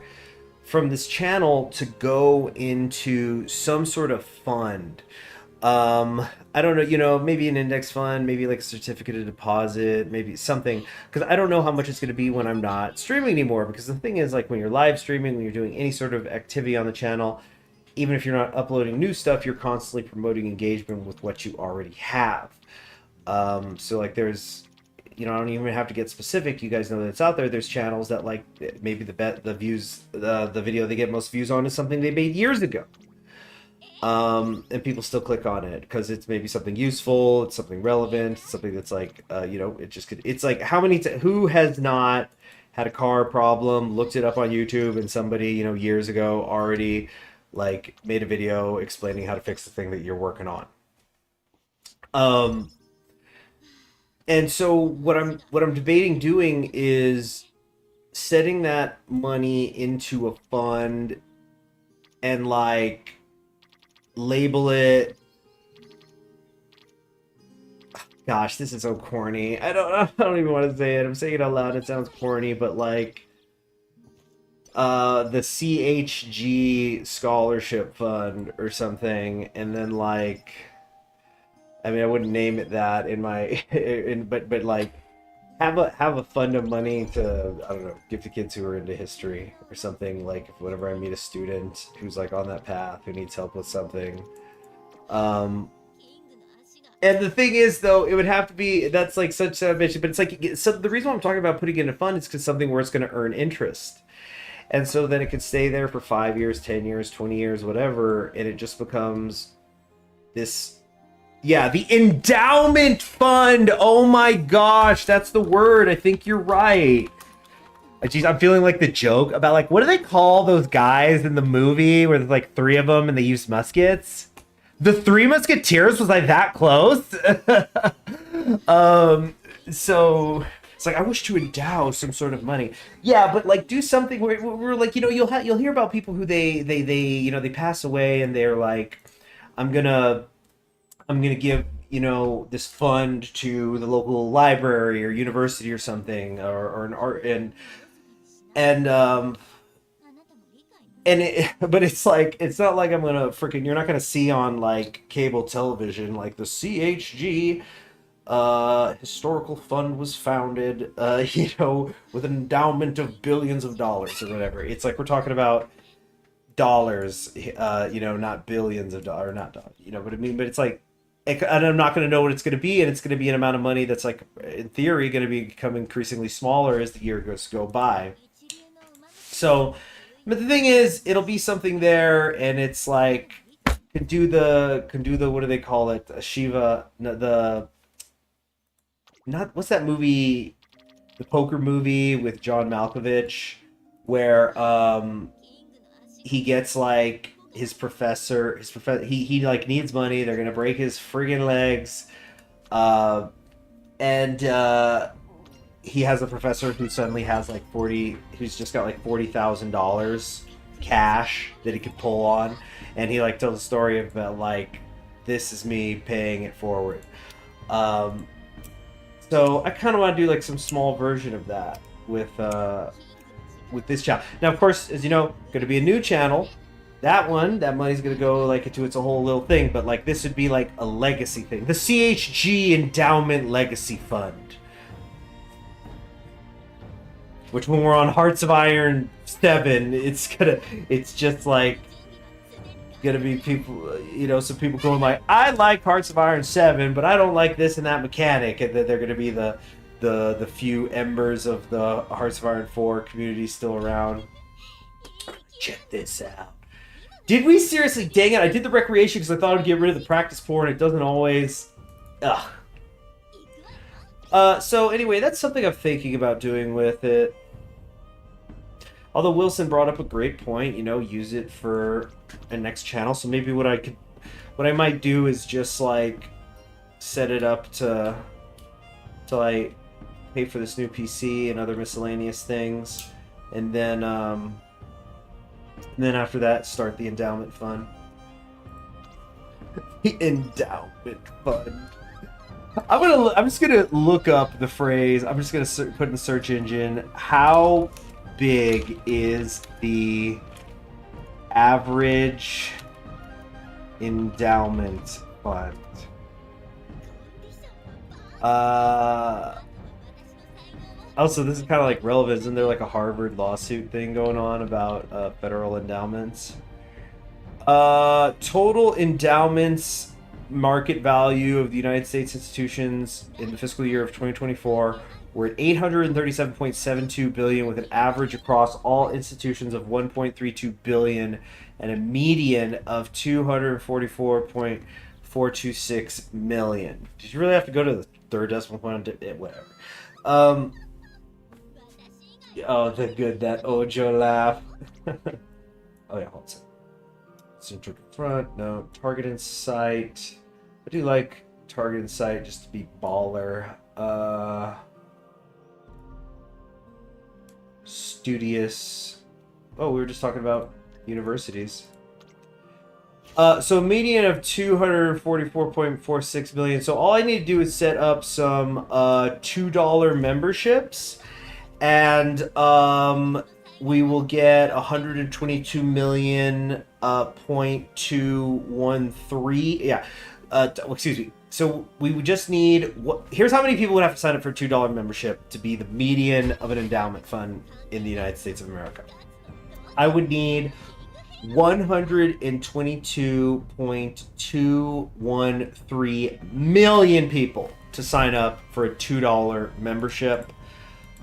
from this channel to go into some sort of fund. I don't know, maybe an index fund, maybe like a certificate of deposit, maybe something, because I don't know how much it's going to be when I'm not streaming anymore. Because the thing is, like, when you're live streaming, when you're doing any sort of activity on the channel, even if you're not uploading new stuff, you're constantly promoting engagement with what you already have. So like there's, I don't even have to get specific. You guys know that it's out there. There's channels that, like, maybe the video they get most views on is something they made years ago. And people still click on it because it's maybe something useful, it's something relevant, something that's like, it's like, who has not had a car problem, looked it up on YouTube, and somebody, years ago already, like, made a video explaining how to fix the thing that you're working on. And so what I'm debating doing is setting that money into a fund and, like, label it. Gosh, this is so corny. I don't even want to say it. I'm saying it out loud. It sounds corny, but like the CHG scholarship fund or something, and then like, I mean, I wouldn't name it that in my, but like, have a fund of money to, I don't know, give to kids who are into history or something. Like, whenever I meet a student who's like on that path, who needs help with something. And the thing is, though, it would have to be, that's like such a mission, but it's like, so the reason why I'm talking about putting it in a fund is because something where it's going to earn interest. And so then it could stay there for 5 years, 10 years, 20 years, whatever, and it just becomes this. Yeah, the endowment fund. Oh my gosh, that's the word. I think you're right. Jeez, I'm feeling like the joke about, like, what do they call those guys in the movie where there's like 3 of them and they use muskets? The Three Musketeers, was I that close? So it's like, I wish to endow some sort of money. Yeah, but like, do something where we're like, you'll hear about people who they pass away and they're like, I'm gonna give, this fund to the local library or university or something, or an art, but it's like, it's not like I'm gonna you're not gonna see on like cable television like the CHG historical fund was founded, with an endowment of billions of dollars or whatever. It's like, we're talking about dollars, not billions of dollars, not dollars, but I mean, but it's like, and I'm not going to know what it's going to be, and it's going to be an amount of money that's, like, in theory, going to become increasingly smaller as the year go by. So, but the thing is, it'll be something there, and it's like, can do the what do they call it? Shiva, what's that movie? The poker movie with John Malkovich, where he gets like his professor, he like needs money. They're gonna break his friggin' legs, and he has a professor who suddenly has like who's just got like $40,000 cash that he could pull on, and he like tells a story about like, this is me paying it forward. So I kind of want to do like some small version of that with this channel. Now, of course, as you know, going to be a new channel. That money's going to go like into its a whole little thing, but like this would be like a legacy thing. The CHG Endowment Legacy Fund. Which, when we're on Hearts of Iron 7, it's just like, gonna be people, you know, some people going like, I like Hearts of Iron 7, but I don't like this and that mechanic, and then they're gonna be the few embers of the Hearts of Iron 4 community still around. Check this out. Did we seriously? Dang it! I did the recreation because I thought I'd get rid of the practice porn. It doesn't always. Ugh. So anyway, that's something I'm thinking about doing with it. Although Wilson brought up a great point, you know, use it for a next channel. So maybe what I might do is just like set it up to like pay for this new PC and other miscellaneous things, and then after that start the endowment fund. The endowment fund. I'm just gonna look up the phrase. I'm just gonna put in the search engine. How big is the average endowment fund? Also, this is kind of like relevant. Isn't there like a Harvard lawsuit thing going on about federal endowments? Total endowments market value of the United States institutions in the fiscal year of 2024 were at $837.72 billion, with an average across all institutions of $1.32 billion and a median of $244.426 million. Did you really have to go to the third decimal point? Whatever. Oh, that Ojo laugh. Oh yeah, hold on. Center to front, no. Target in sight. I do like target in sight just to be baller. Studious. Oh, we were just talking about universities. So a median of 244.46 million. So all I need to do is set up some $2 memberships, and we will get 122 million .213. Yeah. Excuse me. So we would just need. Here's how many people would have to sign up for a $2 membership to be the median of an endowment fund in the United States of America. I would need 122.213 million people to sign up for a $2 membership.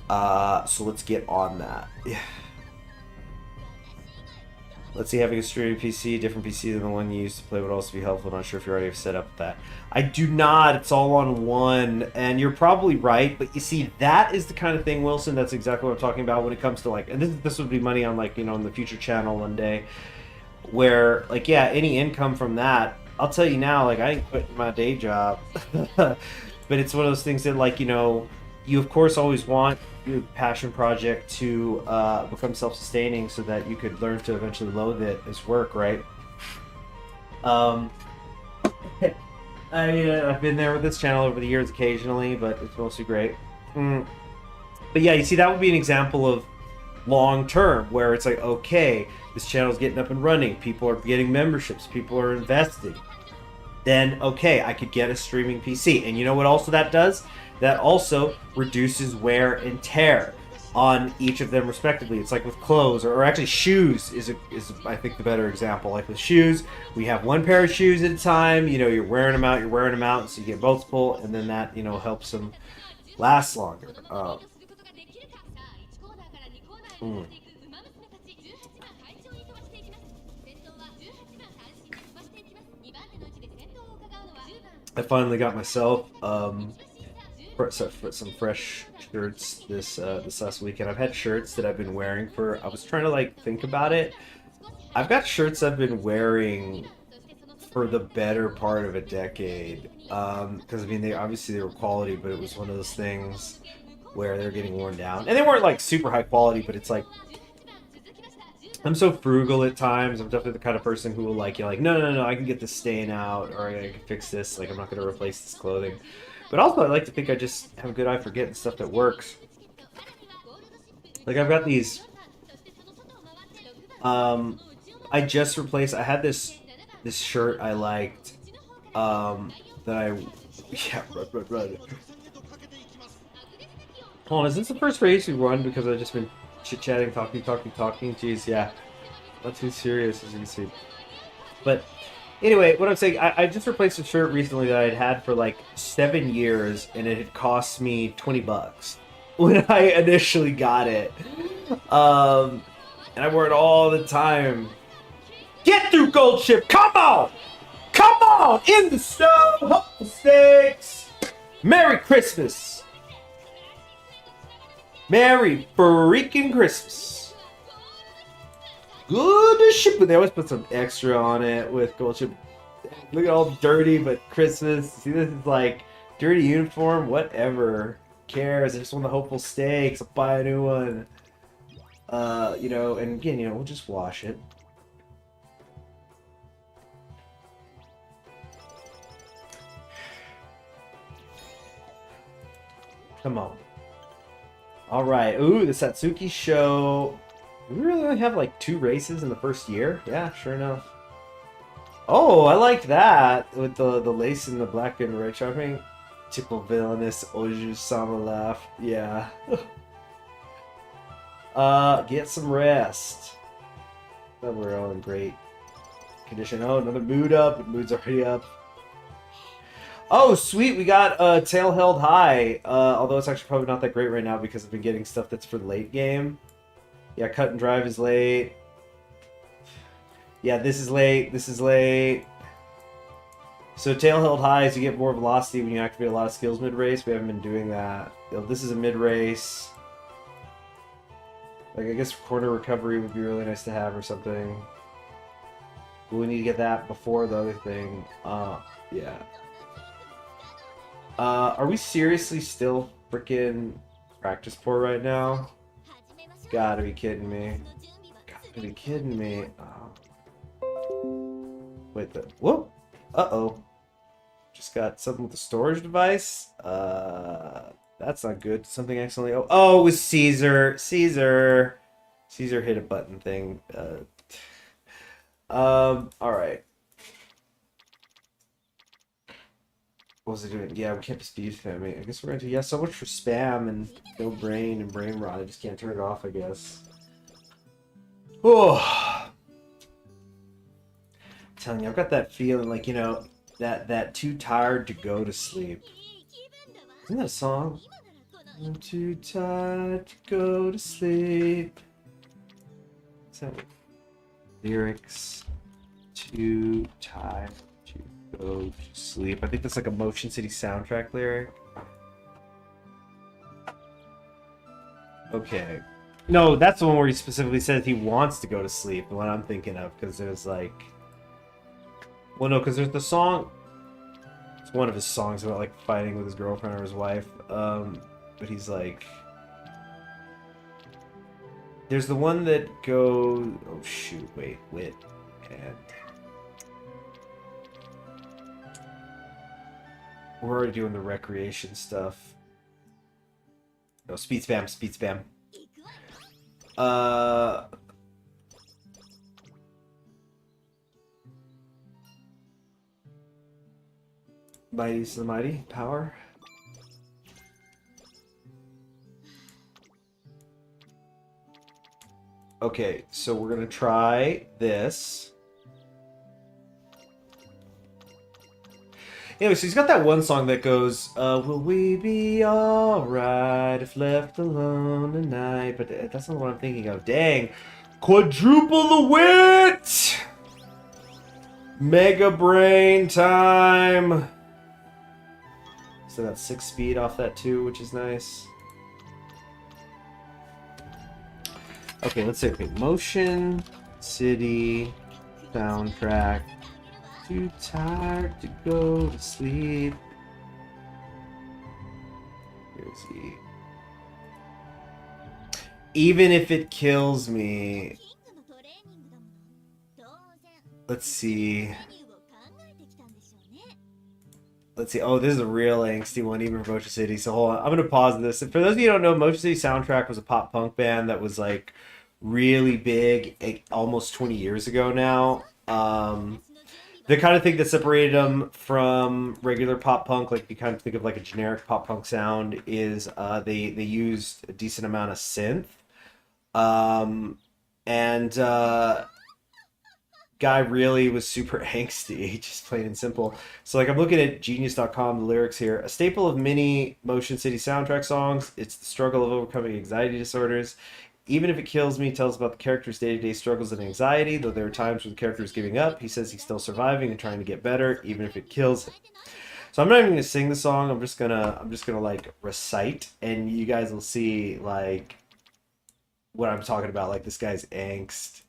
So let's get on that. Let's see, having a streaming PC, different PC than the one you used to play would also be helpful. Not sure if you already have set up that. I do not. It's all on one, and you're probably right. But you see, that is the kind of thing, Wilson. That's exactly what I'm talking about when it comes to like, and this would be money on like, you know, on the future channel one day, where like, yeah, any income from that. I'll tell you now, like I didn't quit my day job, but it's one of those things that like, you know, you of course always want your passion project to become self-sustaining so that you could learn to eventually loathe it as work, right? I've been there with this channel over the years occasionally, but it's mostly great. But yeah, you see, that would be an example of long-term, where it's like, okay, this channel's getting up and running, people are getting memberships, people are investing. Then, okay, I could get a streaming PC. And you know what also that does? That also reduces wear and tear on each of them respectively. It's like with clothes, or actually shoes is I think the better example. Like with shoes, we have one pair of shoes at a time. You know, you're wearing them out, so you get multiple, and then that, you know, helps them last longer. I finally got myself some fresh shirts this last weekend. I've had shirts that I've been wearing for. I was trying to like think about it. I've got shirts I've been wearing for the better part of a decade. Because I mean, they were quality, but it was one of those things where they're getting worn down, and they weren't like super high quality. But it's like, I'm so frugal at times. I'm definitely the kind of person who will like, you're like, no, I can get this stain out, or I can fix this. Like, I'm not going to replace this clothing. But also, I like to think I just have a good eye for getting stuff that works. Like, I've got these. I just replaced. I had this shirt I liked. Run. Hold on, is this the first race we run? Because I've just been chit-chatting, talking. Jeez, yeah. Not too serious, as you can see. But anyway, what I'm saying, I just replaced a shirt recently that I'd had for like 7 years, and it had cost me $20 when I initially got it. And I wore it all the time. Get through Gold Ship! Come on! Come on! In the snow! Hopeful stakes! Merry Christmas! Merry freaking Christmas! Good ship! They always put some extra on it with Gold Ship. Look at all dirty, but Christmas. See, this is like dirty uniform. Whatever. Who cares? I just want the hopeful stakes. I'll buy a new one. You know, and again, you know, we'll just wash it. Come on. All right. Ooh, the Satsuki show. We really only have like 2 races in the first year. Yeah, sure enough. Oh, I like that with the lace and the black and red sharpening. Typical villainous Oju Sama laugh. Yeah. Get some rest. But we're all in great condition. Oh, another mood up. The mood's already up. Oh, sweet. We got Tail Held High. Although it's actually probably not that great right now because I've been getting stuff that's for the late game. Yeah, Cut and Drive is late. Yeah, this is late. This is late. So Tail Held High is you get more velocity when you activate a lot of skills mid-race. We haven't been doing that. This is a mid-race. Like, I guess corner recovery would be really nice to have or something. But we need to get that before the other thing. Yeah. Are we seriously still freaking practice poor right now? Gotta be kidding me. Gotta be kidding me. Wait, whoop! Uh-oh. Just got something with the storage device. That's not good. Something accidentally... Oh, it was Caesar. Caesar hit a button thing. Alright. What was I doing? Yeah, we can't speed spamming. I guess we're going to... Yeah, so much for spam and no brain and brain rot. I just can't turn it off, I guess. Oh. I'm telling you, I've got that feeling like, you know, that too tired to go to sleep. Isn't that a song? I'm too tired to go to sleep. Is that lyrics? Too tired to go to sleep. I think that's like a Motion City soundtrack lyric. Okay. No, that's the one where he specifically says he wants to go to sleep. The one I'm thinking of, because it was like... Well, no, because there's the song... It's one of his songs about, like, fighting with his girlfriend or his wife. But he's like... There's the one that goes... Oh, shoot, wait. Wit. And... We're already doing the recreation stuff. No, speed spam, speed spam. Mighty is the mighty power. Okay, so we're gonna try this. Anyway, so he's got that one song that goes, will we be alright if left alone tonight? But that's not what I'm thinking of. Dang. Quadruple the wit! Mega brain time! So that's 6 speed off that too, which is nice. Okay, let's see. Okay, Motion City soundtrack. Too tired to go to sleep. Here's he. Even if it kills me. Let's see. Let's see. Oh, this is a real angsty one, even for Motion City. So hold on. I'm going to pause this. And for those of you who don't know, Motion City Soundtrack was a pop punk band that was like really big almost 20 years ago now. The kind of thing that separated them from regular pop punk, like you kind of think of like a generic pop punk sound, is they used a decent amount of synth. And guy really was super angsty, just plain and simple. So like I'm looking at genius.com, the lyrics here. A staple of many Motion City soundtrack songs, it's the struggle of overcoming anxiety disorders. Even if it kills me, tells about the character's day-to-day struggles and anxiety, though there are times when the character is giving up. He says he's still surviving and trying to get better, even if it kills him. So I'm not even gonna sing the song, I'm just gonna like recite, and you guys will see like what I'm talking about, like this guy's angst.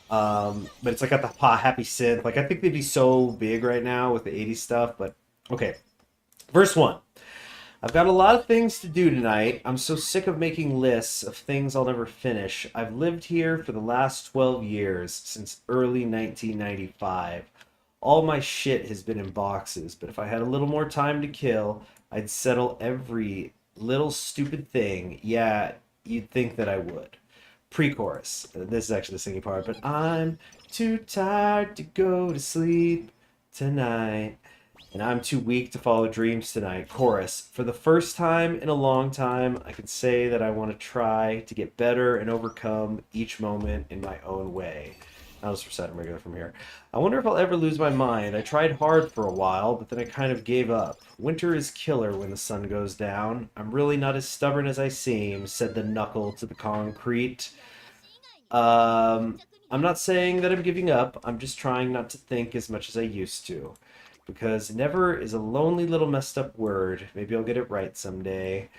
But it's like got the happy synth. Like I think they'd be so big right now with the 80s stuff, but okay. Verse 1. I've got a lot of things to do tonight. I'm so sick of making lists of things I'll never finish. I've lived here for the last 12 years, since early 1995. All my shit has been in boxes, but if I had a little more time to kill, I'd settle every little stupid thing. Yeah, you'd think that I would. Pre-chorus. This is actually the singing part, but I'm too tired to go to sleep tonight. And I'm too weak to follow dreams tonight. Chorus. For the first time in a long time, I can say that I want to try to get better and overcome each moment in my own way. I'll just recite them regular from here. I wonder if I'll ever lose my mind. I tried hard for a while, but then I kind of gave up. Winter is killer when the sun goes down. I'm really not as stubborn as I seem, said the knuckle to the concrete. I'm not saying that I'm giving up. I'm just trying not to think as much as I used to. Because never is a lonely little messed up word. Maybe I'll get it right someday.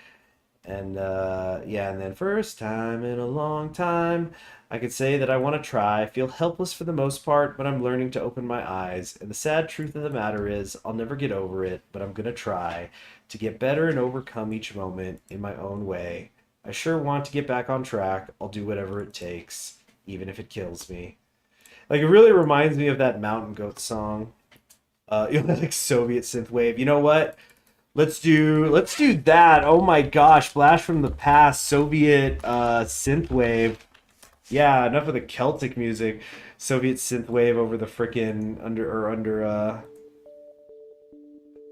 And yeah, and then first time in a long time, I could say that I want to try. I feel helpless for the most part, but I'm learning to open my eyes. And the sad truth of the matter is, I'll never get over it, but I'm going to try to get better and overcome each moment in my own way. I sure want to get back on track. I'll do whatever it takes, even if it kills me. Like, it really reminds me of that Mountain Goat song. You know, like Soviet synthwave. You know what? Let's do that. Oh my gosh, Blast from the Past, Soviet synthwave. Yeah, enough of the Celtic music. Soviet synthwave over the frickin' under.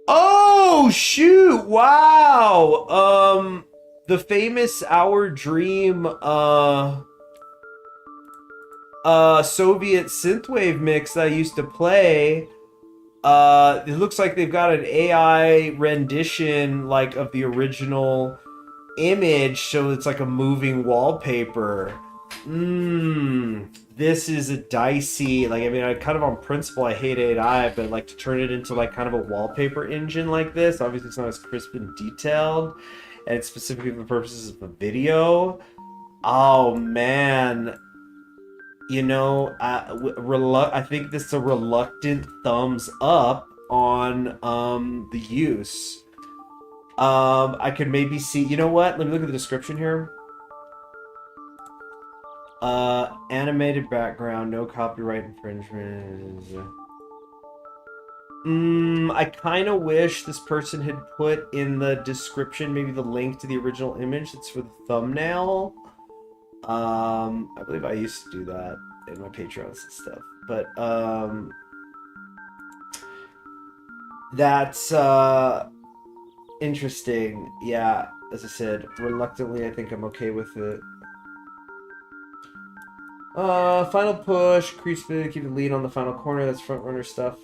Oh shoot! Wow. The famous Our Dream Soviet synthwave mix that I used to play. It looks like they've got an AI rendition like of the original image, so it's like a moving wallpaper. This is a dicey, like, I mean, I kind of on principle I hate AI, but like to turn it into like kind of a wallpaper engine like this, obviously it's not as crisp and detailed, and it's specifically for the purposes of a video. Oh man. You know, I think this is a reluctant thumbs up on the use. I could maybe see, you know what? Let me look at the description here. Animated background, no copyright infringement. I kind of wish this person had put in the description maybe the link to the original image that's for the thumbnail. I believe I used to do that in my Patreons and stuff, but that's interesting. Yeah, as I said, reluctantly, I think I'm okay with it. Final push, crease speed, keep the lead on the final corner. That's front runner stuff.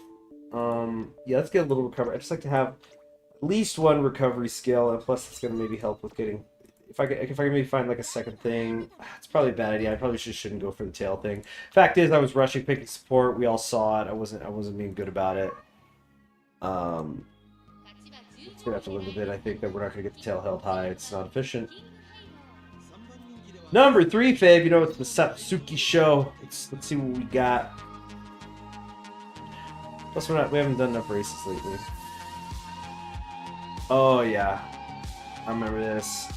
Yeah, let's get a little recovery. I just like to have at least one recovery skill, and plus it's gonna maybe help with getting. If I can maybe find like a second thing, it's probably a bad idea. I probably shouldn't go for the tail thing. Fact is, I was rushing picking support. We all saw it. I wasn't being good about it. It's gonna have to live with it. I think that we're not gonna get the tail held high. It's not efficient. Number 3, Fabe. You know, it's the Satsuki show. Let's see what we got. Plus, we haven't done enough races lately. Oh yeah, I remember this.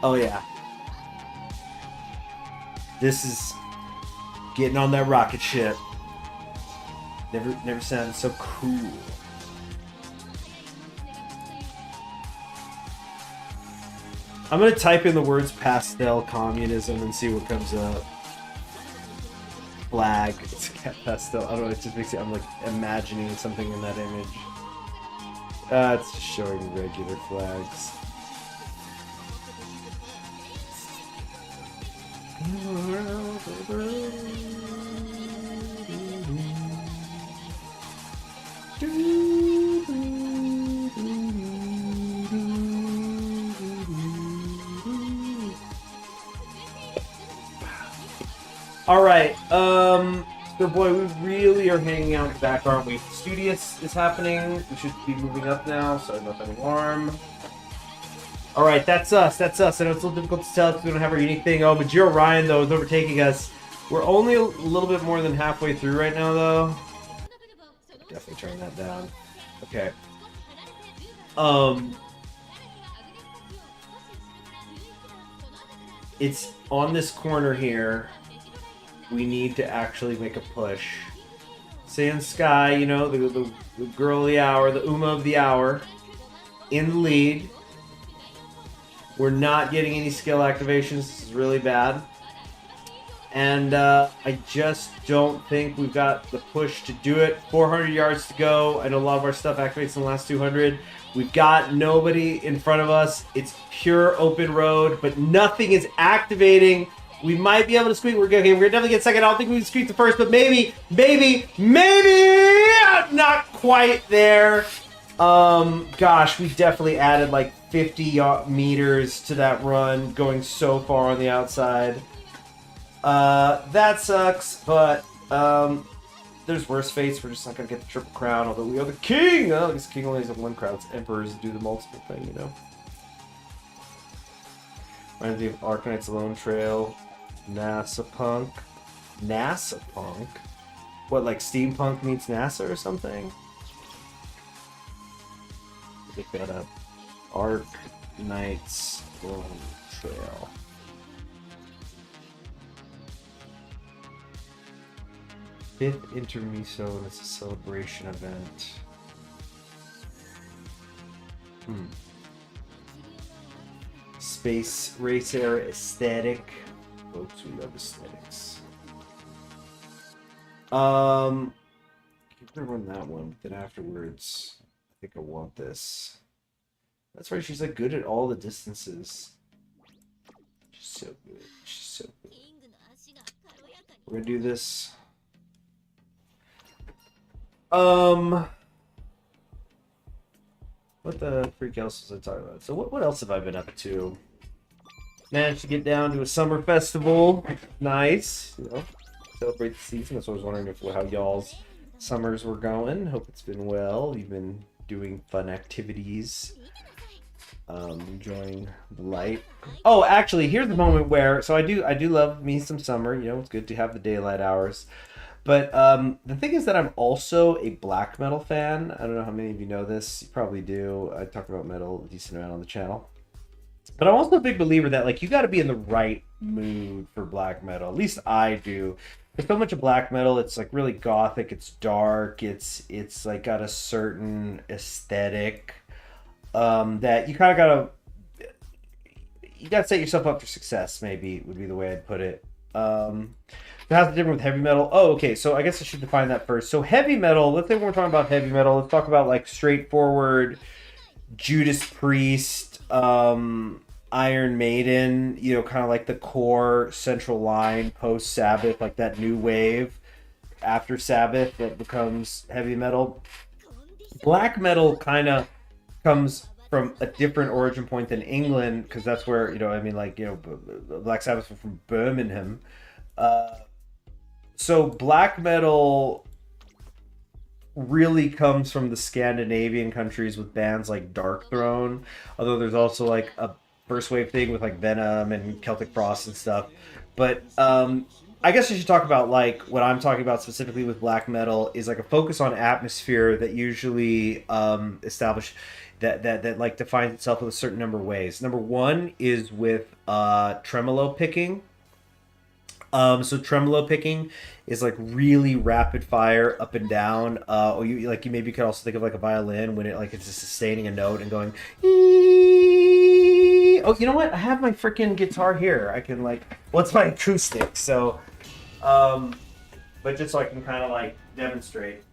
Oh yeah. This is getting on that rocket ship. Never sounded so cool. I'm gonna type in the words pastel communism and see what comes up. Flag. It's cat pastel. I don't know, it just makes it, I'm like imagining something in that image. It's just showing regular flags. Alright, so boy, we really are hanging out in the back, aren't we? Studious is happening. We should be moving up now. Sorry about that alarm. Alright, that's us. I know it's a little difficult to tell because we don't have our unique thing. Oh, Majiro Ryan, though, is overtaking us. We're only a little bit more than halfway through right now, though. Definitely turn that down. Okay. It's on this corner here. We need to actually make a push. Sand Sky, you know, the girl of the hour, the Uma of the hour, in the lead. We're not getting any skill activations. This is really bad. And I just don't think we've got the push to do it. 400 yards to go. I know a lot of our stuff activates in the last 200. We've got nobody in front of us. It's pure open road, but nothing is activating. We might be able to squeak. We're gonna definitely get second. I don't think we can squeak the first, but maybe, not quite there. Gosh, we definitely added like 50 meters to that run, going so far on the outside. That sucks, but there's worse fates. We're just not gonna get the triple crown, although we are the king. Oh, this king only has one crown. It's emperors do the multiple thing, you know. Reminds me of Arcanite's Lone Trail, NASA Punk. NASA Punk? What, like steampunk meets NASA or something? Pick that up. Arcanite's Lone Trail. Fifth Intermiso, and it's a celebration event. Space racer aesthetic. Folks, we love aesthetics. I'm gonna run that one, but then afterwards, I think I want this. That's right, she's like good at all the distances. She's so good. She's so good. We're gonna do this. What the freak else was I talking about? So what else have I been up to? Managed to get down to a summer festival. Nice. You know, celebrate the season. That's what I was wondering how y'all's summers were going. Hope it's been well. You've been doing fun activities. Enjoying the light. Oh, actually, here's the moment where I do love me some summer. You know, it's good to have the daylight hours. But the thing is that I'm also a black metal fan. I don't know how many of you know this. You probably do. I talk about metal a decent amount on the channel. But I'm also a big believer that like you got to be in the right mood for black metal. At least I do. There's so much of black metal. It's like really gothic. It's dark. It's like got a certain aesthetic that you kind of gotta set yourself up for success. Maybe would be the way I'd put it. How's the difference with heavy metal? Oh, okay. So I guess I should define that first. So heavy metal, let's say when we're talking about heavy metal, let's talk about like straightforward Judas Priest, Iron Maiden, you know, kind of like the core central line post Sabbath, like that new wave after Sabbath that becomes heavy metal. Black metal kind of comes from a different origin point than England, because that's where, you know, I mean, like, you know, Black Sabbath was from Birmingham. So black metal really comes from the Scandinavian countries with bands like Darkthrone, although there's also like a first wave thing with like Venom and Celtic Frost and stuff. But I guess I should talk about like what I'm talking about specifically with black metal is like a focus on atmosphere that usually establish that like defines itself in a certain number of ways. Number one is with tremolo picking. So tremolo picking is like really rapid fire up and down. Or you maybe could also think of like a violin when it like it's just sustaining a note and going. Oh, you know what? I have my freaking guitar here. I can like, well, it's my acoustic. So, but just so I can kind of like demonstrate.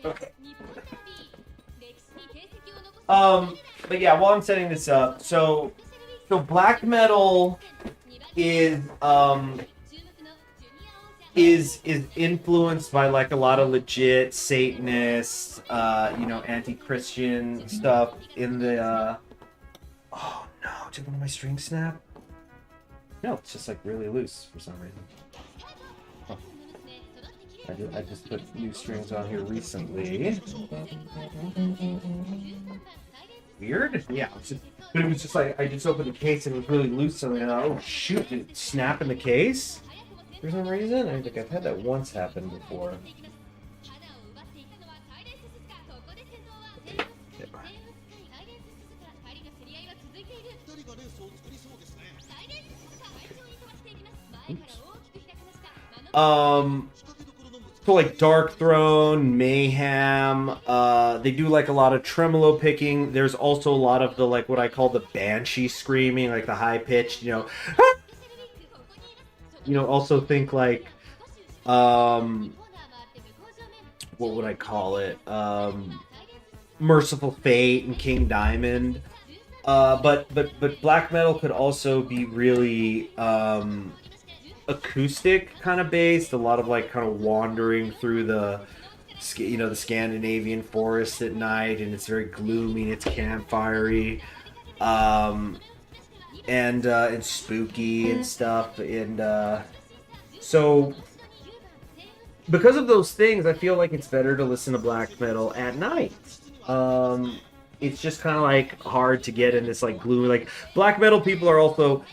Okay. But yeah, while I'm setting this up, so black metal is is influenced by like a lot of legit Satanists, anti-Christian stuff in the. Oh no! Did one of my strings snap? No, it's just like really loose for some reason. Huh. I just put new strings on here recently. Weird? Yeah. But it was just like, I just opened the case and it was really loose and I thought, oh shoot, did it snap in the case? For some reason? I think I've had that once happen before. So like Dark Throne, Mayhem, they do like a lot of tremolo picking. There's also a lot of the like what I call the banshee screaming, like the high pitched, also think like what would I call it? Merciful Fate and King Diamond. But black metal could also be really acoustic kind of based, a lot of like kind of wandering through the Scandinavian forest at night, and it's very gloomy and it's campfirey, and spooky and stuff, and so because of those things I feel like it's better to listen to black metal at night. It's just kind of like hard to get in this like gloomy, like black metal people are also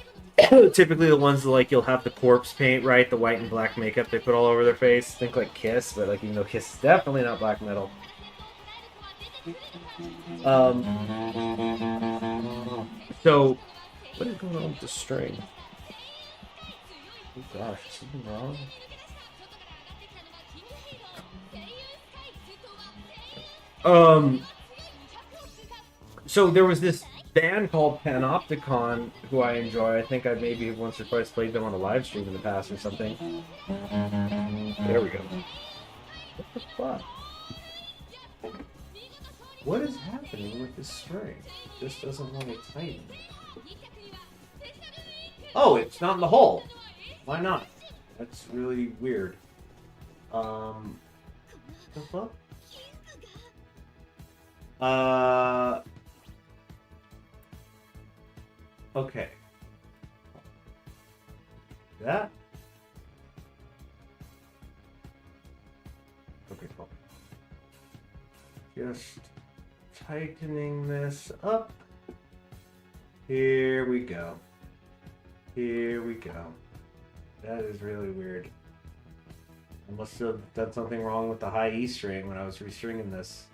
typically the ones that like you'll have the corpse paint, right? The white and black makeup they put all over their face. Think like Kiss, but like even though Kiss is definitely not black metal. So what is going on with the string? Oh gosh, is something wrong? So there was this band called Panopticon who I enjoy. I think I maybe once or twice played them on a live stream in the past or something. There we go. What the fuck? What is happening with this string? It just doesn't want to tighten. Oh, it's not in the hole. Why not? That's really weird. The fuck? Okay. That? Okay, cool. Just tightening this up. Here we go. Here we go. That is really weird. I must have done something wrong with the high E string when I was restringing this.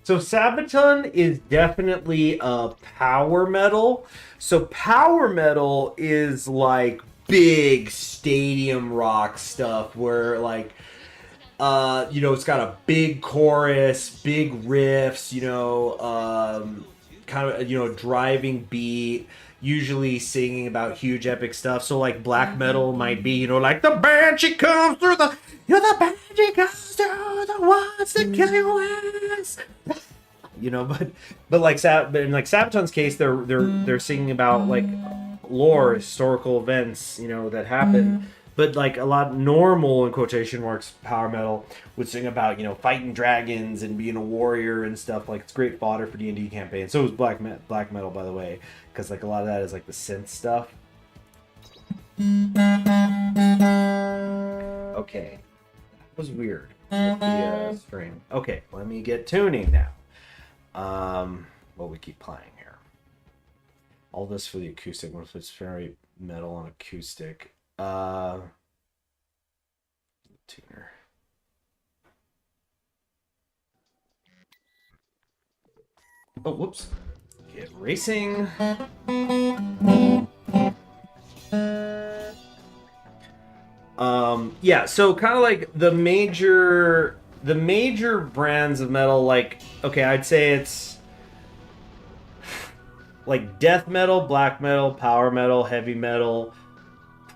So Sabaton is definitely power metal. So power metal is like big stadium rock stuff where like it's got a big chorus, big riffs, kind of driving beat, usually singing about huge epic stuff. So like black metal might be, like the banshee comes through the the banshee comes through the ones that kill you west. But in like Sabaton's case, they're singing about like lore, historical events, that happen. But like a lot normal in quotation marks power metal would sing about fighting dragons and being a warrior and stuff. Like it's great fodder for D&D campaigns. So is black metal, by the way, because like a lot of that is like the synth stuff. Okay, that was weird. The string. Okay, let me get tuning now. Well, we keep playing here. All this for the acoustic. What if it's very metal on acoustic? Tuner. Oh, whoops. Get racing. Yeah, so kind of like the major brands of metal, like, okay, I'd say it's like death metal, black metal, power metal, heavy metal,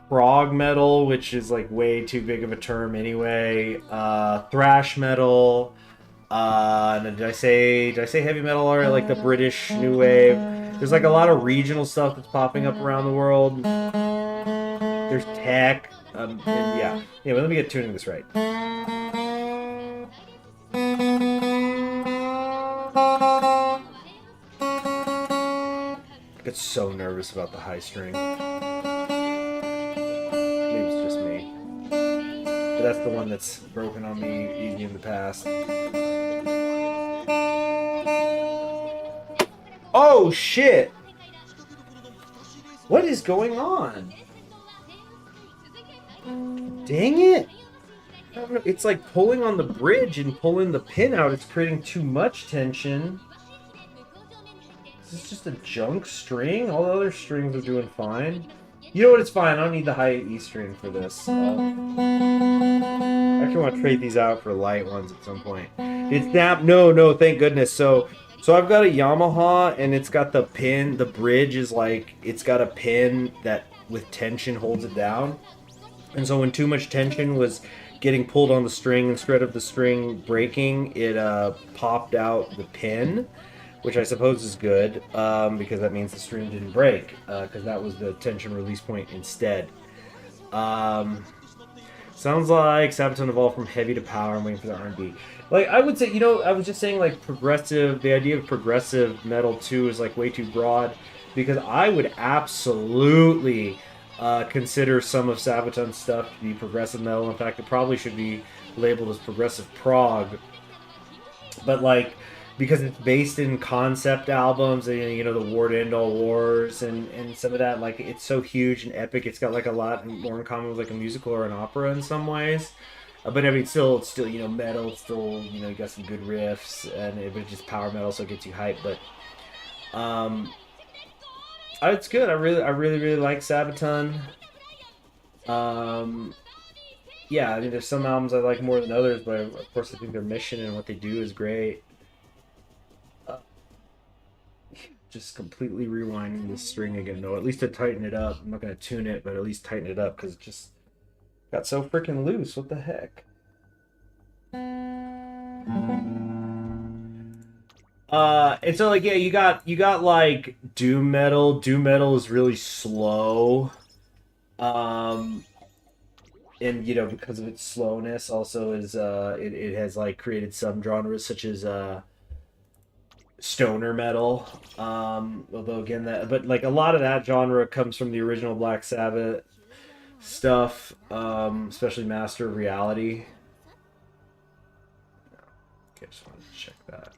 prog metal, which is like way too big of a term anyway, thrash metal, and did I say heavy metal already? Like the British new wave. There's like a lot of regional stuff that's popping up around the world. there's tech, and yeah. Anyway, let me get tuning this right. I get so nervous about the high string. Maybe it's just me. But that's the one that's broken on me easy in the past. Oh shit! What is going on? Dang it! I don't know. It's like pulling on the bridge and pulling the pin out. It's creating too much tension. Is this just a junk string? All the other strings are doing fine. You know what? It's fine. I don't need the high E string for this. I actually want to trade these out for light ones at some point. It's snap. No, thank goodness. So I've got a Yamaha, and it's got the pin. The bridge is like, it's got a pin that with tension holds it down. And so when too much tension was getting pulled on the string, instead of the string breaking, it popped out the pin, which I suppose is good, because that means the string didn't break, because that was the tension release point instead. Sounds like Sabaton evolved from heavy to power. I'm waiting for the R&B. Like, I would say, you know, I was just saying, like, progressive, the idea of progressive metal, too, is, like, way too broad, because I would absolutely consider some of Sabaton's stuff to be progressive metal. In fact, it probably should be labeled as progressive prog. But, like, because it's based in concept albums, and, you know, the War to End All Wars, and some of that, like, it's so huge and epic, it's got, like, a lot more in common with, like, a musical or an opera in some ways. But, I mean, it's still, you know, metal, it's still, you know, you got some good riffs, and it's just power metal, so it gets you hyped, but, it's good. I really like Sabaton. Yeah, I mean, there's some albums I like more than others, but of course I think their mission and what they do is great. Just completely rewinding this string again, though. At least to tighten it up. I'm not going to tune it, but at least tighten it up, because it just got so freaking loose. What the heck? And so, like, yeah, you got like doom metal. Doom metal is really slow. And, you know, because of its slowness, also is it has like created some genres such as stoner metal. Although again, but like a lot of that genre comes from the original Black Sabbath stuff, especially Master of Reality. Okay, just wanted to check that.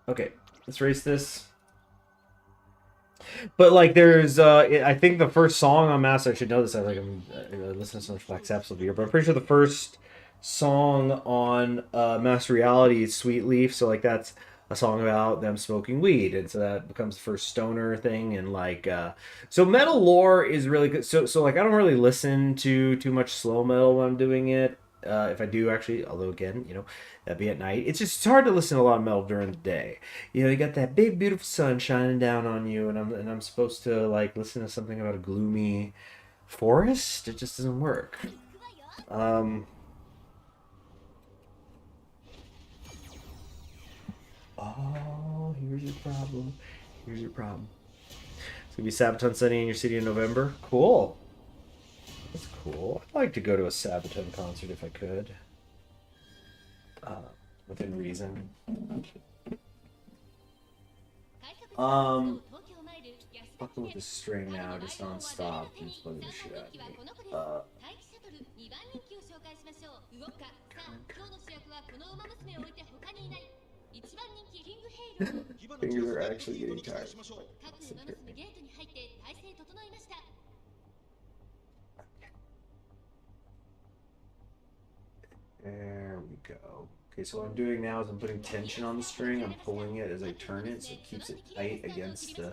Okay, let's race this. But like, there's I think the first song on Master, I should know this. I'm listening to so much Black Sabbath over here, but I'm pretty sure the first song on Master Reality is Sweet Leaf. So like, that's a song about them smoking weed, and so that becomes the first stoner thing. And like, so metal lore is really good. So like, I don't really listen to too much slow metal when I'm doing it. If I do, actually, although again, you know, that'd be at night. It's hard to listen to a lot of metal during the day. You know, you got that big beautiful sun shining down on you, and I'm supposed to like listen to something about a gloomy forest. It just doesn't work. Oh, here's your problem. Here's your problem. It's gonna be Sabaton Sunny in your city in November. Cool. That's cool. I'd like to go to a Sabaton concert if I could. Within reason. Fucking with the string now, just non-stop. Just bugging the shit out of me. Fingers are actually getting tired. There we go. Okay, so what I'm doing now is I'm putting tension on the string. I'm pulling it as I turn it, so it keeps it tight against the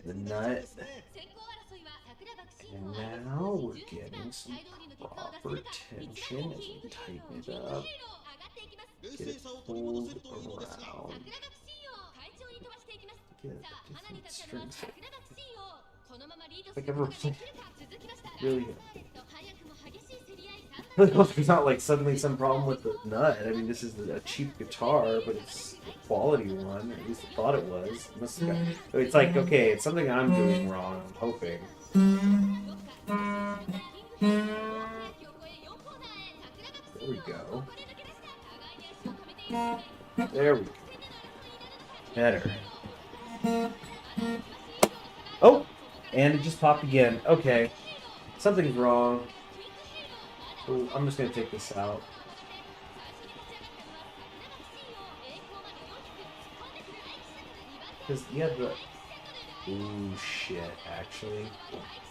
nut. And now we're getting some proper tension as we tighten it up. Get it pulled around. Get different strings. Like ever really good. There's not like suddenly some problem with the nut. I mean, this is a cheap guitar, but it's a quality one. At least I thought it was. It's like, okay, it's something I'm doing wrong, I'm hoping. There we go. Better. Oh! And it just popped again. Okay. Something's wrong. Ooh, I'm just gonna take this out. Because you have the... Ooh, shit, actually.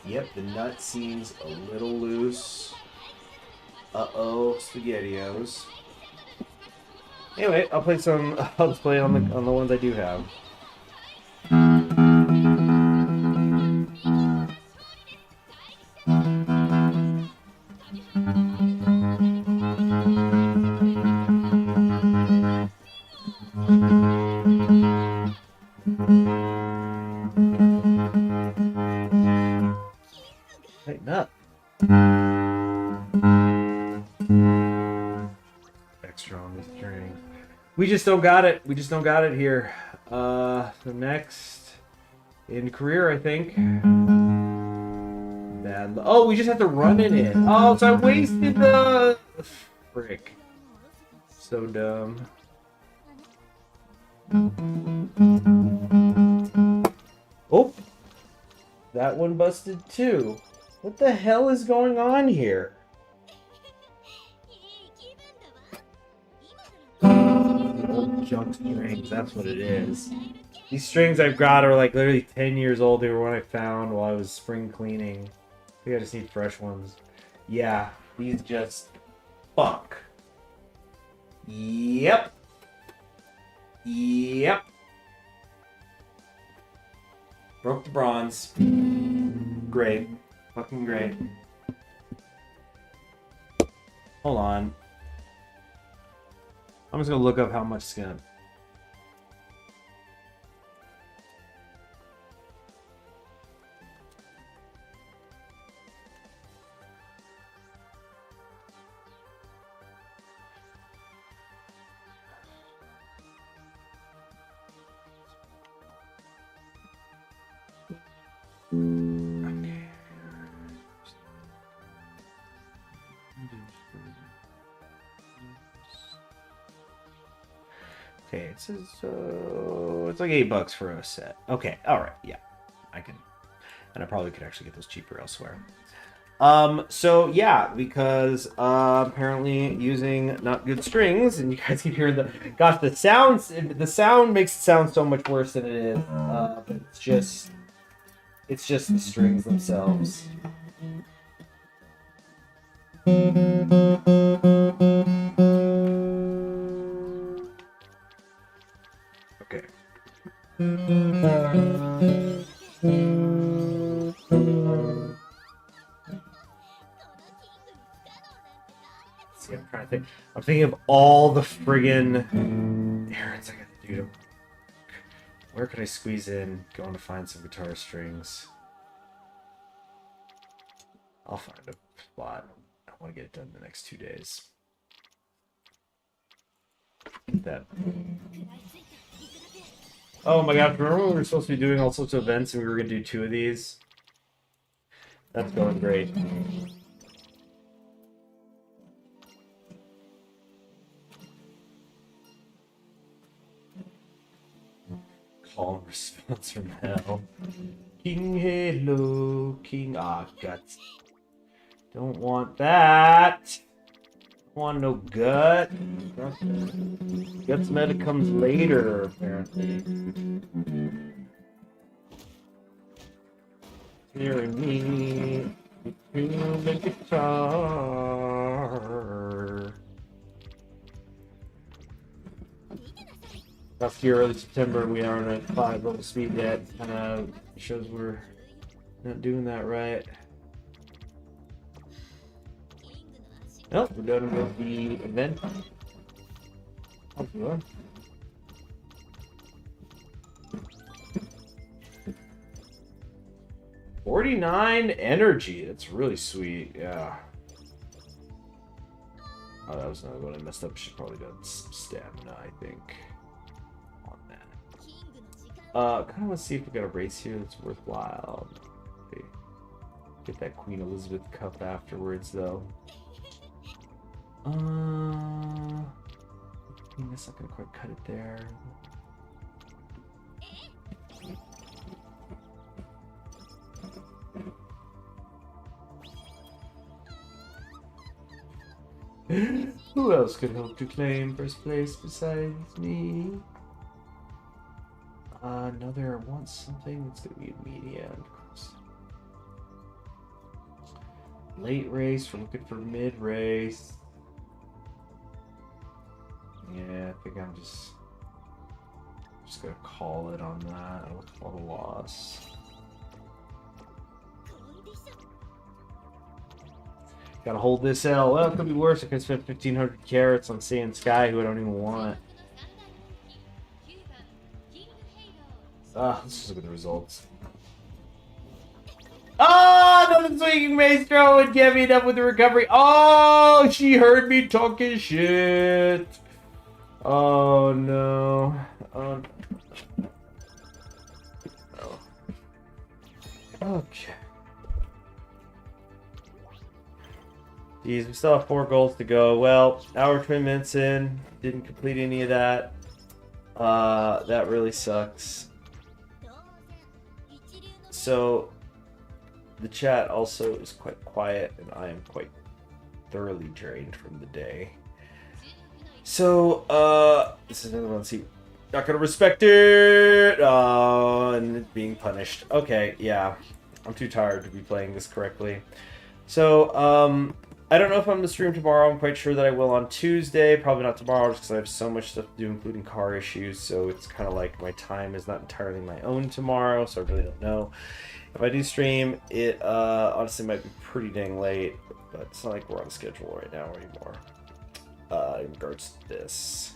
Yep, the nut seems a little loose. Uh-oh, SpaghettiOs. Anyway, I'll play some... I'll just play on the ones I do have. Tighten up. Extra on this string. We just don't got it. We just don't got it here. The next in career, I think. Bad. Oh, we just have to run in it. Oh, so I wasted the frick. So dumb. Oh, that one busted too. What the hell is going on here? Old junk strings, that's what it is. These strings I've got are like literally 10 years old. They were one I found while I was spring cleaning. I think I just need fresh ones. Yeah, these just fuck. Yep. Yep. Broke the bronze. Great. Fucking great. Hold on. I'm just gonna look up how much it's gonna... Okay, it says it's like $8 for a set. Okay, all right, yeah, I can, and I probably could actually get those cheaper elsewhere. So yeah, because apparently using not good strings, and you guys keep hearing the gosh, the sound makes it sound so much worse than it is. But it's just the strings themselves. Okay. See, I'm trying to think. I'm thinking of all the friggin' errands I gotta do. Where could I squeeze in? Going to find some guitar strings. I'll find a spot. I want to get it done in the next 2 days. Get that. Oh my god, remember when we were supposed to be doing all sorts of events and we were going to do 2 of these? That's going great. Call and response from hell. King Halo, King Guts. Don't want that. Want no gut. Guts meta comes later, apparently. Hearing me to the guitar. Last year, early September, we aren't at 5 level speed yet. Kind of shows we're not doing that right. Nope, we're done with the event. How's it going? $49 energy. That's really sweet. Yeah. Oh, that was another one I messed up. Should probably done some stamina, I think. On that. Kind of want to see if we got a race here that's worthwhile. Okay. Get that Queen Elizabeth cup afterwards, though. I mean, that's not gonna quite cut it there. Who else could hope to claim first place besides me? No, there wants something that's gonna be medium. Late race, we're looking for mid race. Yeah, I think I'm just gonna call it on that. I'll call it a loss. Gotta hold this L. Well, it could be worse. I could spend 1,500 carats on Sand Sky, who I don't even want. Let's just look at the results. Oh, another swinging maestro would get me enough with the recovery. Oh, she heard me talking shit. Oh no. Oh. No. Okay. Jeez, we still have 4 goals to go. Well, our 20 minutes in, didn't complete any of that. That really sucks. So, the chat also is quite quiet, and I am quite thoroughly drained from the day. So, this is another one. See, not gonna respect it. And being punished. Okay, yeah, I'm too tired to be playing this correctly. So, I don't know if I'm gonna stream tomorrow. I'm quite sure that I will on Tuesday. Probably not tomorrow, just because I have so much stuff to do, including car issues. So it's kind of like my time is not entirely my own tomorrow. So I really don't know. If I do stream, it honestly might be pretty dang late, but it's not like we're on schedule right now anymore. In regards to this.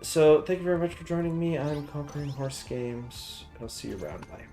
So thank you very much for joining me. I'm Conquering Horse Games. I'll see you around. Bye.